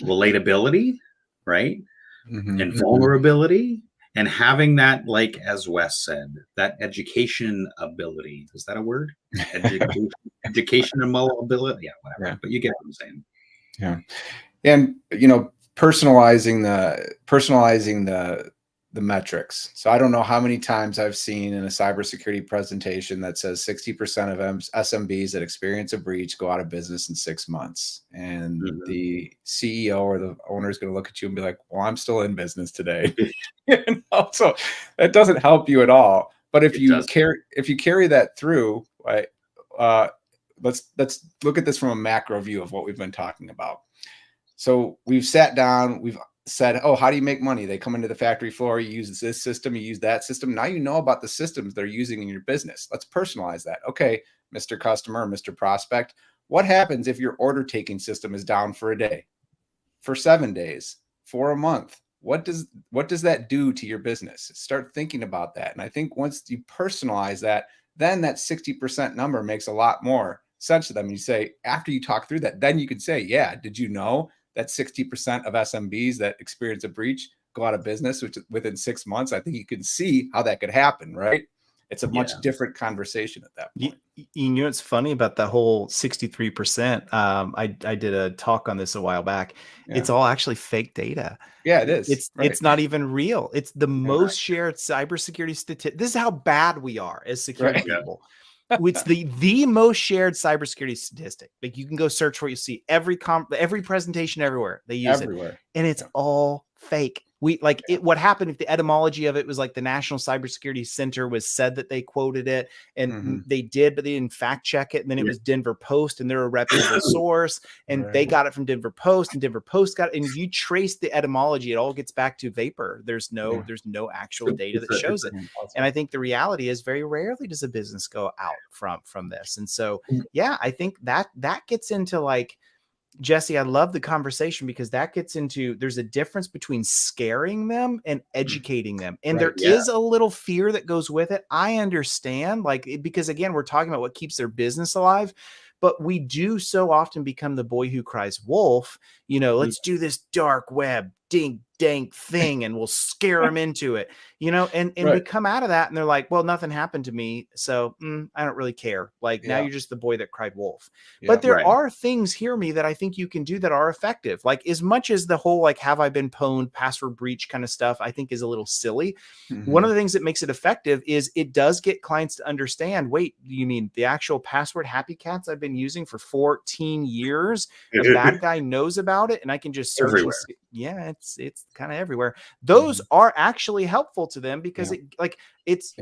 relatability, right, and vulnerability, and having that, like as Wes said, that education ability. Is that a word? Education and ability. Yeah, whatever. Yeah. But you get what I'm saying. Yeah. And personalizing the metrics. So I don't know how many times I've seen in a cybersecurity presentation that says 60% of SMBs that experience a breach go out of business in 6 months. And the CEO or the owner is going to look at you and be like, well, I'm still in business today. So that doesn't help you at all. But if you carry that through, right, let's look at this from a macro view of what we've been talking about. So we've sat down, we've said, oh, how do you make money? They come into the factory floor, you use this system, you use that system. Now you know about the systems they're using in your business. Let's personalize that. Okay, Mr. Customer, Mr. Prospect, what happens if your order taking system is down for a day, for 7 days, for a month? What does that do to your business? Start thinking about that. And I think once you personalize that, then that 60% number makes a lot more sense to them. You say, after you talk through that, then you could say, yeah, did you know that 60% of SMBs that experience a breach go out of business, which within 6 months? I think you can see how that could happen, right? It's a much different conversation at that point. You know what's funny about the whole 63%? I did a talk on this a while back. Yeah. It's all actually fake data. Yeah, it is. It's not even real. It's the most shared cybersecurity statistic. This is how bad we are as security people. It's the most shared cybersecurity statistic. Like you can go search for it, you see every presentation everywhere they use it, and it's all fake. What happened if the etymology of it was like the National Cybersecurity Center was said that they quoted it and they did, but they didn't fact check it. And then it was Denver Post and they're a reputable source and they got it from Denver Post and Denver Post got it. And if you trace the etymology, it all gets back to vapor. There's no actual data that shows it. And I think the reality is very rarely does a business go out from this. And so, yeah, I think that gets into like, Jesse, I love the conversation because that gets into, there's a difference between scaring them and educating them. And Right, there is a little fear that goes with it. I understand, like, because again, we're talking about what keeps their business alive, but we do so often become the boy who cries wolf. You know, let's do this dark web dink dank thing and we'll scare them into it, you know, and we come out of that and they're like, well, nothing happened to me. So I don't really care. Like now you're just the boy that cried wolf. But there are things, hear me, that I think you can do that are effective. Like as much as the whole, like, have I been pwned, password breach kind of stuff, I think is a little silly. One of the things that makes it effective is it does get clients to understand, wait, you mean the actual password happy cats I've been using for 14 years? The bad guy knows about it and I can just search everywhere. and see. Yeah, it's kind of everywhere. Those are actually helpful to them because it's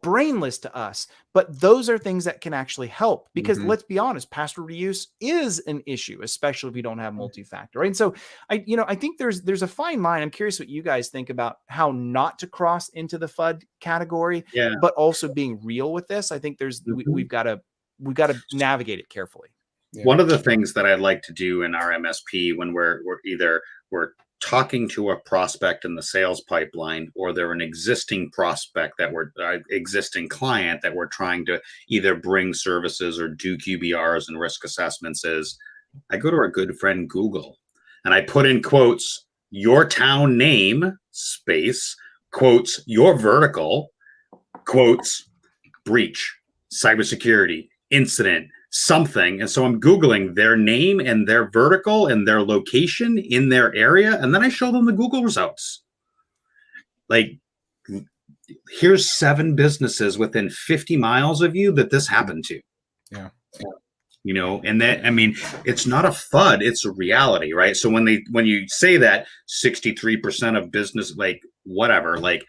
brainless to us, but those are things that can actually help because let's be honest, password reuse is an issue, especially if you don't have multi-factor, right? And so I think there's a fine line. I'm curious what you guys think about how not to cross into the FUD category, but also being real with this. I think we've got to navigate it carefully. One of the things that I'd like to do in our MSP when we're talking to a prospect in the sales pipeline, or they're an existing prospect that we're existing client that we're trying to either bring services or do QBRs and risk assessments, is I go to our good friend Google and I put in quotes, your town name, space, quotes, your vertical, quotes, breach, cybersecurity, incident, something. And so I'm Googling their name and their vertical and their location in their area. And then I show them the Google results. Like, here's 7 businesses within 50 miles of you that this happened to. You know, and that, I mean, it's not a FUD, it's a reality, right? So when you say that 63% of business, like whatever, like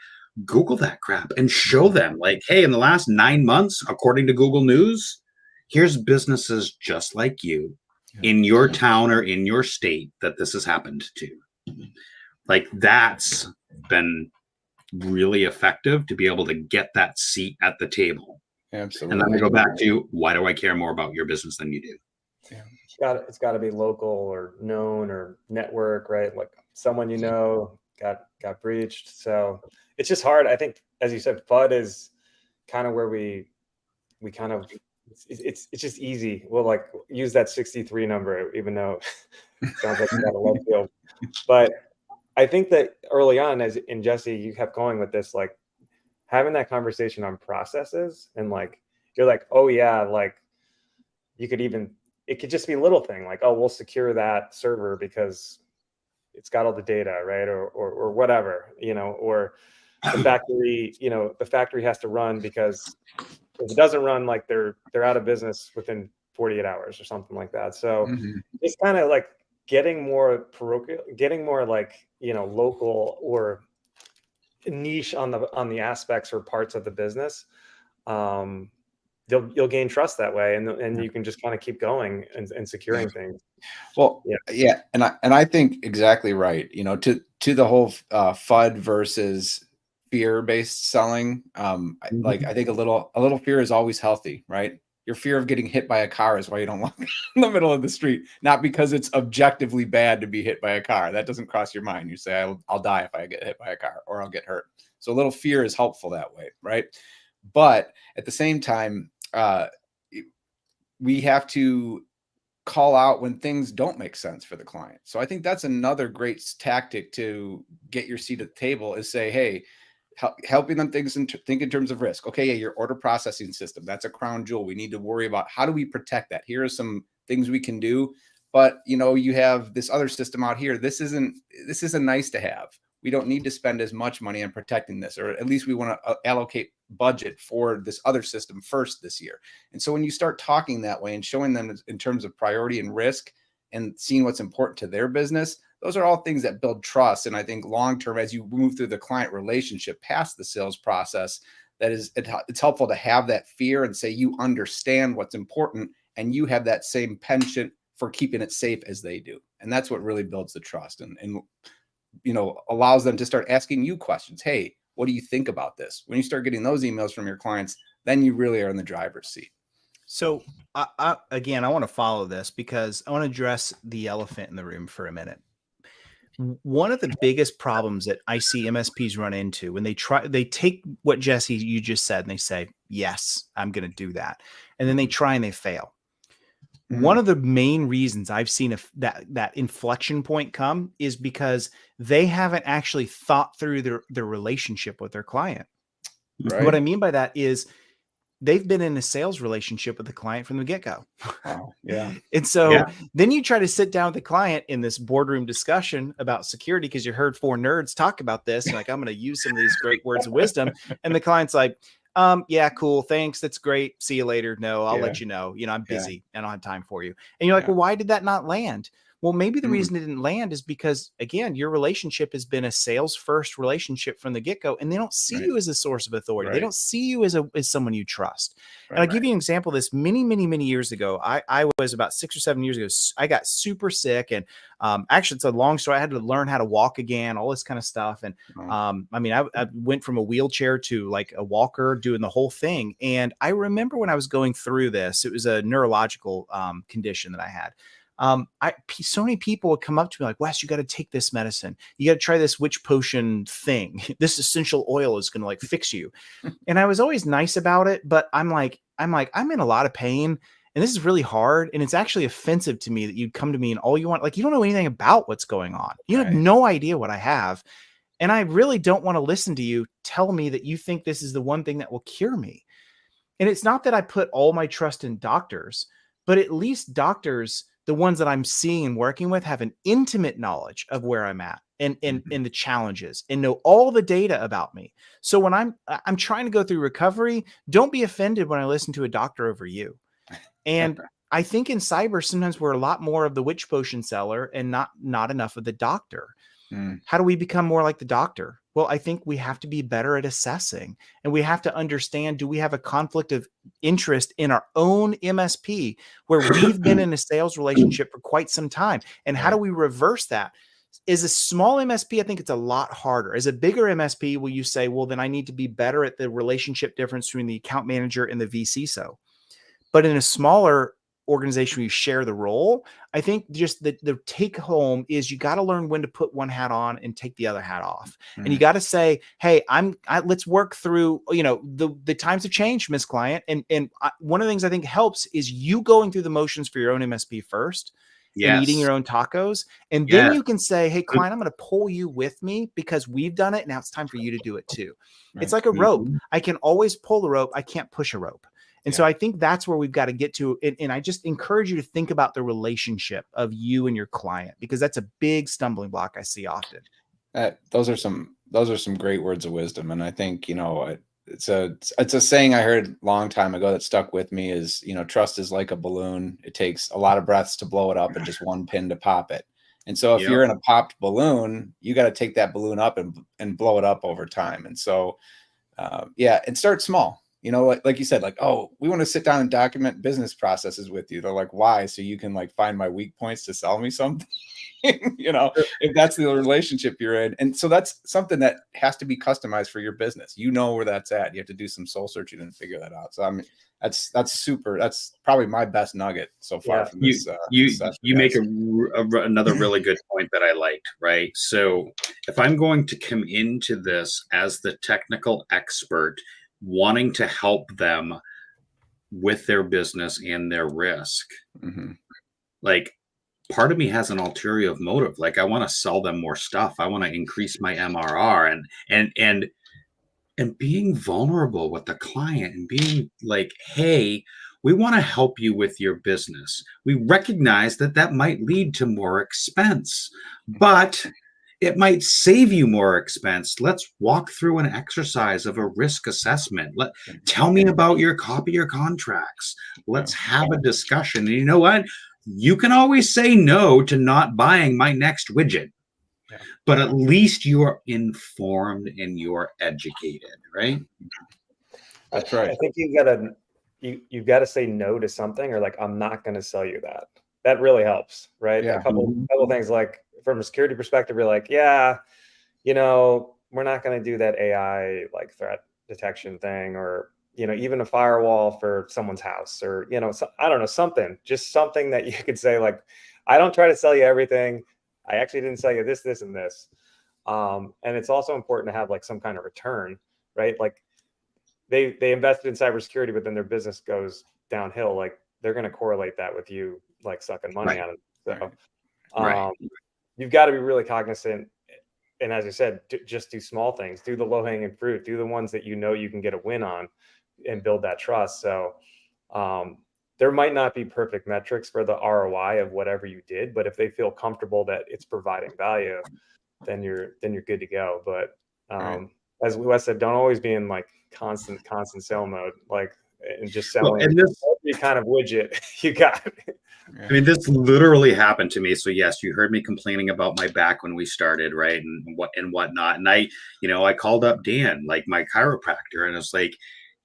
Google that crap and show them, like, hey, in the last 9 months, according to Google News, here's businesses just like you in your town or in your state that this has happened to. Like, that's been really effective to be able to get that seat at the table. Absolutely. And then I go back to, why do I care more about your business than you do? It's got to be local or known or network, right? Like someone got breached. So it's just hard. I think, as you said, FUD is kind of where we kind of, it's just easy. We'll like use that 63 number, even though it sounds like you got a left field. But I think that early on, as in Jesse, you kept going with this, like having that conversation on processes, and like you're like, oh yeah, like you could even, it could just be a little thing like, oh, we'll secure that server because it's got all the data, right? Or whatever, you know, or the factory, you know, the factory has to run because if it doesn't run, like they're out of business within 48 hours or something like that. So it's kind of like getting more parochial, getting more like, you know, local or niche on the aspects or parts of the business. You'll gain trust that way, and you can just kind of keep going and securing things. Well, and I think exactly right. You know, to the whole FUD versus fear-based selling. Like, I think a little fear is always healthy, right? Your fear of getting hit by a car is why you don't walk in the middle of the street, not because it's objectively bad to be hit by a car. That doesn't cross your mind. You say, I'll die if I get hit by a car, or I'll get hurt. So a little fear is helpful that way, right? But at the same time, we have to call out when things don't make sense for the client. So I think that's another great tactic to get your seat at the table, is say, hey, helping them think in terms of risk. Okay, yeah, your order processing system, that's a crown jewel. We need to worry about, how do we protect that? Here are some things we can do. But you know, you have this other system out here. This isn't nice to have. We don't need to spend as much money on protecting this, or at least we want to allocate budget for this other system first this year. And so when you start talking that way and showing them in terms of priority and risk and seeing what's important to their business, those are all things that build trust. And I think long-term, as you move through the client relationship past the sales process, it's helpful to have that fear and say, you understand what's important and you have that same penchant for keeping it safe as they do. And that's what really builds the trust and you know, allows them to start asking you questions. Hey, what do you think about this? When you start getting those emails from your clients, then you really are in the driver's seat. So again, I want to follow this because I want to address the elephant in the room for a minute. One of the biggest problems that I see MSPs run into when they take what Jesse, you just said, and they say, yes, I'm going to do that. And then they try and they fail. One of the main reasons I've seen that inflection point come is because they haven't actually thought through their relationship with their client. Right. What I mean by that is they've been in a sales relationship with the client from the get-go. Wow. Yeah. And so then you try to sit down with the client in this boardroom discussion about security because you heard four nerds talk about this. You're like, I'm going to use some of these great words of wisdom. And the client's like, yeah, cool. Thanks. That's great. See you later. No, I'll let you know. You know, I'm busy. I don't have time for you. And you're like, well, why did that not land? Well, maybe the reason it didn't land is because, again, your relationship has been a sales first relationship from the get-go, and they don't see you as a source of authority. They don't see you as someone you trust. And I'll give you an example of this. Many years ago, I was about 6 or 7 years ago. I got super sick, and actually, it's a long story. I had to learn how to walk again, all this kind of stuff. And I mean, I went from a wheelchair to like a walker, doing the whole thing. And I remember when I was going through this, it was a neurological condition that I had. So many people would come up to me like, Wes, you got to take this medicine. You got to try this witch potion thing. This essential oil is going to like fix you. And I was always nice about it, but I'm in a lot of pain and this is really hard. And it's actually offensive to me that you'd come to me and all you want, like, you don't know anything about what's going on. You have no idea what I have. And I really don't want to listen to you tell me that you think this is the one thing that will cure me. And it's not that I put all my trust in doctors, but at least doctors, the ones that I'm seeing and working with, have an intimate knowledge of where I'm at and the challenges and know all the data about me. So when I'm trying to go through recovery, don't be offended when I listen to a doctor over you. And I think in cyber, sometimes we're a lot more of the witch potion seller and not enough of the doctor. How do we become more like the doctor? Well, I think we have to be better at assessing, and we have to understand, do we have a conflict of interest in our own MSP where we've been in a sales relationship for quite some time? And how do we reverse that? As a small MSP, I think it's a lot harder. As a bigger MSP, will you say, well, then I need to be better at the relationship difference between the account manager and the VCSO. But in a smaller organization where you share the role, I think just the take home is you got to learn when to put one hat on and take the other hat off. And you got to say, hey, let's work through, the times have changed, Miss Client. And one of the things I think helps is you going through the motions for your own MSP first and eating your own tacos. And then you can say, hey, client, I'm going to pull you with me because we've done it. Now it's time for you to do it too. It's like a rope. I can always pull the rope. I can't push a rope. And so I think that's where we've got to get to. And I just encourage you to think about the relationship of you and your client, because that's a big stumbling block I see often. Those are some great words of wisdom. And I think, it's a saying I heard a long time ago that stuck with me is, trust is like a balloon. It takes a lot of breaths to blow it up and just one pin to pop it. And so if you're in a popped balloon, you got to take that balloon up and blow it up over time. And so, and start small. Like you said, like, oh, we want to sit down and document business processes with you. They're like, why? So you can like find my weak points to sell me something, if that's the relationship you're in. And so that's something that has to be customized for your business. Where that's at. You have to do some soul searching and figure that out. So I mean, that's super. That's probably my best nugget so far from this. You make another really good point that I liked, right? So if I'm going to come into this as the technical expert, wanting to help them with their business and their risk, like, part of me has an ulterior motive. Like, I want to sell them more stuff. I want to increase my MRR and being vulnerable with the client and being like, hey, we want to help you with your business. We recognize that might lead to more expense, but it might save you more expense. Let's walk through an exercise of a risk assessment. Tell me about your contracts. Let's have a discussion. And you know what? You can always say no to not buying my next widget, but at least you're informed and you're educated, right? That's right. I think you've got to say no to something, or like, I'm not going to sell you that. That really helps, right? A couple things, like from a security perspective, you're like, we're not going to do that AI like threat detection thing, or you know, even a firewall for someone's house, or, you know, so, I don't know, just something that you could say, like, I don't try to sell you everything. I actually didn't sell you this, this, and this. And it's also important to have like some kind of return, right? Like they invested in cybersecurity, but then their business goes downhill. Like they're going to correlate that with you like sucking money out of it. So you've got to be really cognizant. And as I said, just do small things, do the low hanging fruit, do the ones that you know you can get a win on and build that trust. So there might not be perfect metrics for the ROI of whatever you did, but if they feel comfortable that it's providing value, then you're good to go. But as Wes said, don't always be in like constant sale mode, like, and just selling every kind of widget you got. I mean, this literally happened to me. So yes, you heard me complaining about my back when we started, right? And whatnot. And I called up Dan, like my chiropractor, and it's like,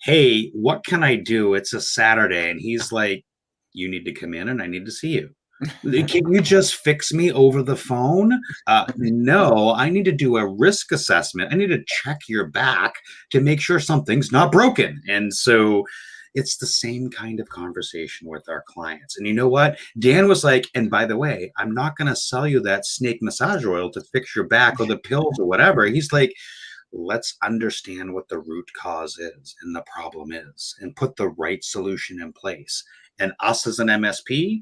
hey, what can I do? It's a Saturday. And he's like, you need to come in and I need to see you. Can you just fix me over the phone? No, I need to do a risk assessment. I need to check your back to make sure something's not broken. And so it's the same kind of conversation with our clients. And you know what? Dan was like, and by the way, I'm not going to sell you that snake massage oil to fix your back or the pills or whatever. He's like, let's understand what the root cause is and the problem is and put the right solution in place. And us as an MSP,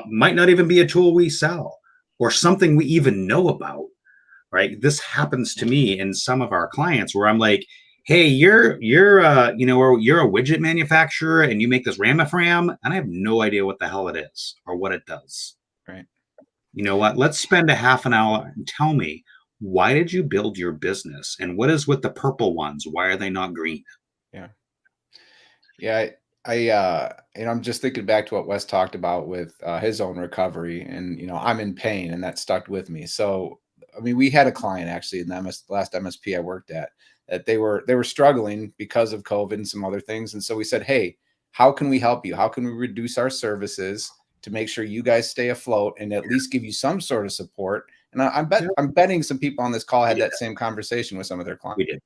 might not even be a tool we sell or something we even know about, right? This happens to me and some of our clients where I'm like, hey, you're a widget manufacturer and you make this Ramafram, and I have no idea what the hell it is or what it does. Right. You know what? Let's spend a half an hour and tell me, why did you build your business? And what is with the purple ones? Why are they not green? Yeah. Yeah. I'm just thinking back to what Wes talked about with his own recovery, and, I'm in pain, and that stuck with me. So, I mean, we had a client actually in the last MSP I worked at, that they were struggling because of COVID and some other things. And so we said, hey, how can we help you? How can we reduce our services to make sure you guys stay afloat and at least give you some sort of support? And I'm betting some people on this call had that same conversation with some of their clients. We did.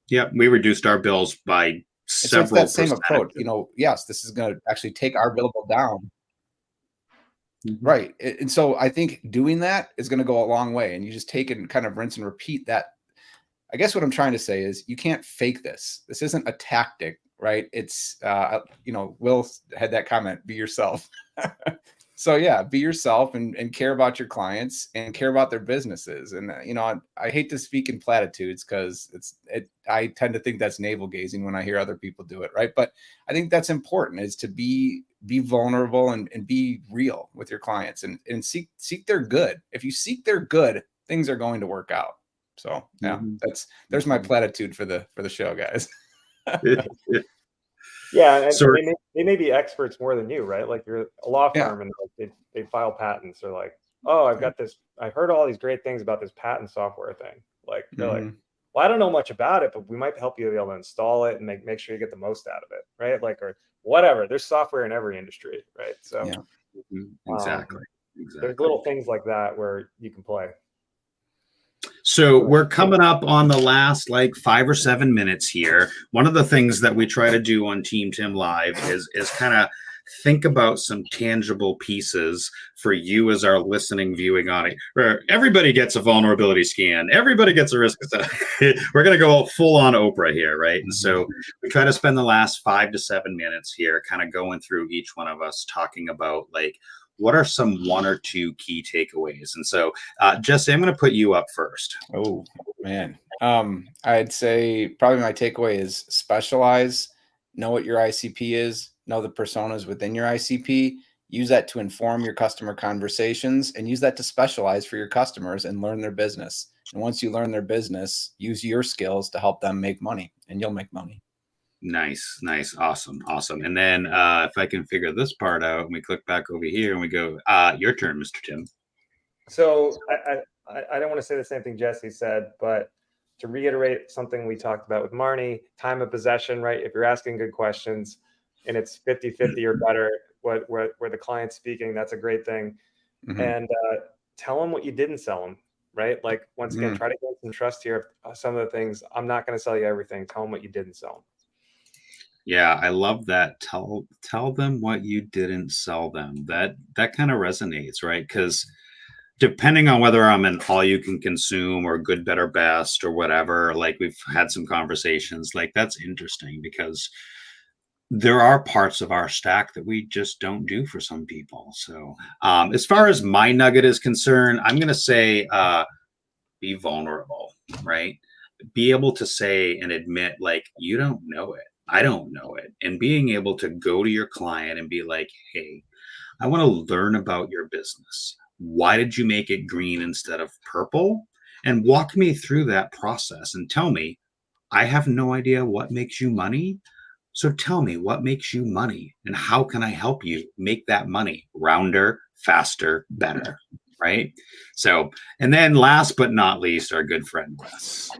Yeah, we reduced our bills by several. So it's that same approach. Yes, this is going to actually take our billable down. Mm-hmm. Right. And so I think doing that is going to go a long way. And you just take it and kind of rinse and repeat that. I guess what I'm trying to say is you can't fake this. This isn't a tactic, right? It's, Will had that comment, be yourself. So yeah, be yourself and care about your clients and care about their businesses. And, I hate to speak in platitudes because I tend to think that's navel gazing when I hear other people do it. Right. But I think that's important, is to be vulnerable and be real with your clients and seek their good. If you seek their good, things are going to work out. So yeah, there's my platitude for the show, guys. Yeah, and so they may be experts more than you, right? Like you're a law firm and they file patents. They're like, oh, I've got this. I heard all these great things about this patent software thing. Like they're like, well, I don't know much about it, but we might help you be able to install it and make sure you get the most out of it, right? Like, or whatever. There's software in every industry, right? So exactly. There's little things like that where you can play. So we're coming up on the last 5 or 7 minutes here. One of the things that we try to do on Team Tim Live is kind of think about some tangible pieces for you as our listening, viewing audience. Where everybody gets a vulnerability scan, everybody gets a risk assessment. We're going to go full on Oprah here, right? And so we try to spend the last 5 to 7 minutes here kind of going through each one of us talking about what are some 1 or 2 key takeaways? And so, Jesse, I'm going to put you up first. Oh, man. I'd say probably my takeaway is specialize, know what your ICP is, know the personas within your ICP, use that to inform your customer conversations, and use that to specialize for your customers and learn their business. And once you learn their business, use your skills to help them make money, and you'll make money. Nice. Awesome. And then if I can figure this part out, and we click back over here and we go, your turn, Mr. Tim. So I don't want to say the same thing Jesse said, but to reiterate something we talked about with Marnie, time of possession, right? If you're asking good questions and it's 50-50 or better, where the client's speaking, that's a great thing. And tell them what you didn't sell them, right? Like, once again, try to get some trust here. Some of the things, I'm not going to sell you everything. Tell them what you didn't sell them. Yeah, I love that. Tell them what you didn't sell them. That kind of resonates, right? Because depending on whether I'm an all you can consume or good, better, best or whatever, like we've had some conversations, like that's interesting because there are parts of our stack that we just don't do for some people. So as far as my nugget is concerned, I'm going to say be vulnerable, right? Be able to say and admit, like, you don't know it. I don't know it. And being able to go to your client and be like, hey, I want to learn about your business. Why did you make it green instead of purple? And walk me through that process and tell me, I have no idea what makes you money. So tell me what makes you money and how can I help you make that money rounder, faster, better, right? So, and then last but not least, our good friend Wes.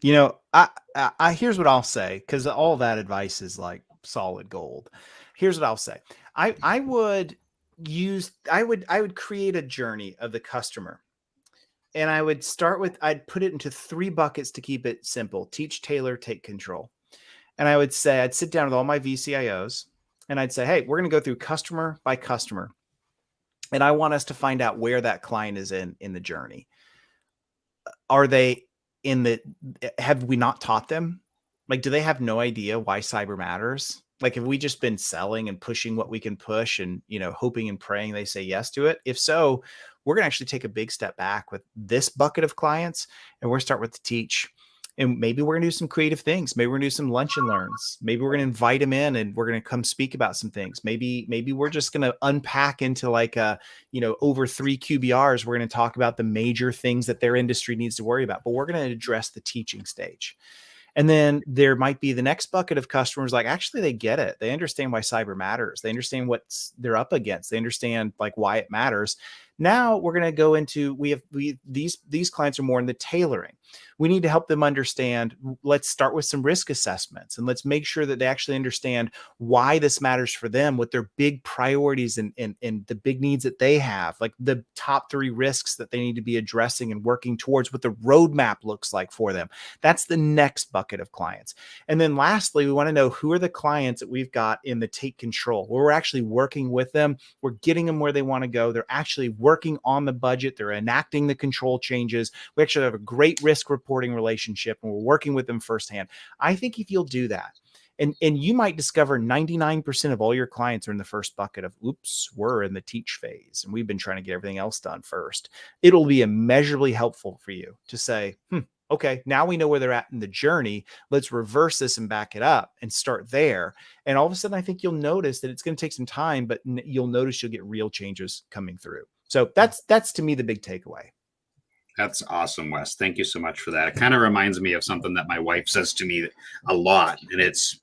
You know, I here's what I'll say, because all that advice is like solid gold. Here's what I'll say. I would create a journey of the customer. And I would I'd put it into 3 buckets to keep it simple: teach, tailor, take control. And I would say, I'd sit down with all my VCIOs and I'd say, hey, we're going to go through customer by customer. And I want us to find out where that client is in the journey. Are they have we not taught them? Like, do they have no idea why cyber matters? Like, have we just been selling and pushing what we can push and, hoping and praying they say yes to it? If so, we're going to actually take a big step back with this bucket of clients and we're going to start with the teach. And maybe we're going to do some creative things. Maybe we're going to do some lunch and learns. Maybe we're going to invite them in and we're going to come speak about some things. Maybe we're just going to unpack into like over 3 QBRs. We're going to talk about the major things that their industry needs to worry about, but we're going to address the teaching stage. And then there might be the next bucket of customers, like, actually, they get it. They understand why cyber matters. They understand what they're up against. They understand like why it matters. Now we're going to go into, these clients are more in the tailoring. We need to help them understand. Let's start with some risk assessments and let's make sure that they actually understand why this matters for them, what their big priorities and the big needs that they have, like the top 3 risks that they need to be addressing and working towards, what the roadmap looks like for them. That's the next bucket of clients. And then lastly, we want to know who are the clients that we've got in the take control, where we're actually working with them. We're getting them where they want to go. They're actually working on the budget. They're enacting the control changes. We actually have a great risk reporting relationship and we're working with them firsthand. I think if you'll do that, and you might discover 99% of all your clients are in the first bucket of, oops, we're in the teach phase and we've been trying to get everything else done first. It'll be immeasurably helpful for you to say, okay, now we know where they're at in the journey. Let's reverse this and back it up and start there. And all of a sudden, I think you'll notice that it's going to take some time, but you'll notice you'll get real changes coming through. So that's to me the big takeaway. That's awesome, Wes. Thank you so much for that. It kind of reminds me of something that my wife says to me a lot, and it's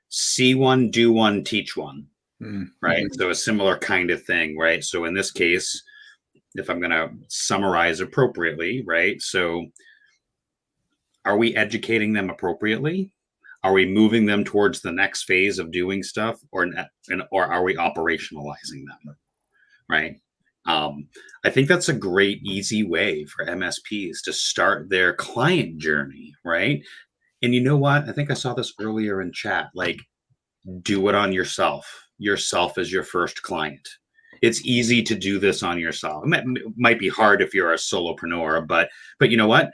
see one, do one, teach one, right? So a similar kind of thing, right? So in this case, if I'm going to summarize appropriately, right? So are we educating them appropriately? Are we moving them towards the next phase of doing stuff, or are we operationalizing them, right? I think that's a great, easy way for MSPs to start their client journey, right? And you know what? I think I saw this earlier in chat, like, do it on yourself. Yourself is your first client. It's easy to do this on yourself. It might be hard if you're a solopreneur, but you know what?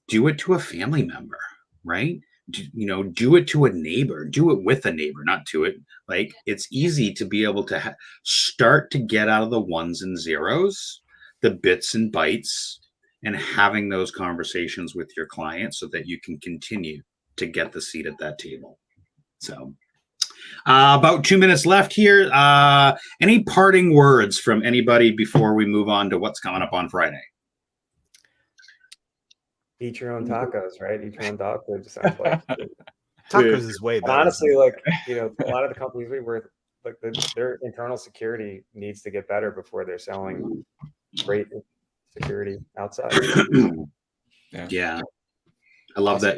Do it to a family member, right? Do it to a neighbor, do it with a neighbor, not to it. Like, it's easy to be able to start to get out of the ones and zeros, the bits and bytes, and having those conversations with your clients so that you can continue to get the seat at that table. So about 2 minutes left here. Any parting words from anybody before we move on to what's coming up on Friday? Eat your own tacos, right? Eat your own dog food. Sounds like tacos is way better. Honestly, like, a lot of the companies we work, like, their internal security needs to get better before they're selling great security outside. Yeah. I love that.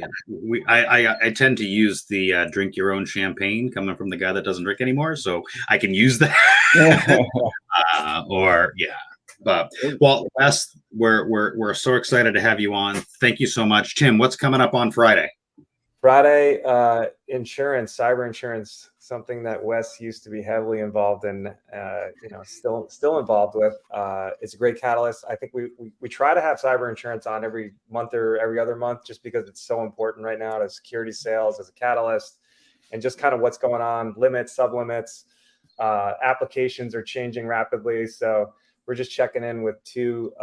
I tend to use the drink your own champagne coming from the guy that doesn't drink anymore, so I can use that. But well, Wes, we're so excited to have you on. Thank you so much, Tim. What's coming up on Friday? Friday, insurance, cyber insurance, something that Wes used to be heavily involved in, still involved with. It's a great catalyst. I think we try to have cyber insurance on every month or every other month, just because it's so important right now to security sales as a catalyst, and just kind of what's going on, limits, sublimits, applications are changing rapidly. So we're just checking in with two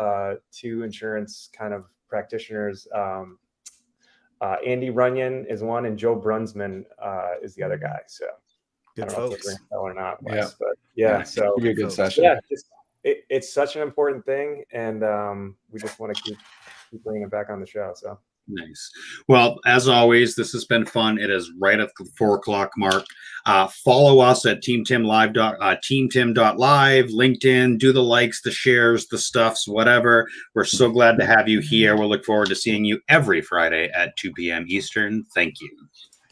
insurance kind of practitioners. Andy Runyon is one, and Joe Brunsman is the other guy. So good I don't know if folks. those ring a bell or not, Wes, Yeah. but yeah, so It'll be a good session. yeah, it's such an important thing, and we just want to keep bringing it back on the show. So nice. Well, as always, this has been fun. It is right at the 4 o'clock mark. Follow us at TEAMTIM.LIVE, TEAMTIM.LIVE, LinkedIn, do the likes, the shares, the stuffs, whatever. We're so glad to have you here. We'll look forward to seeing you every Friday at 2 p.m. Eastern. Thank you.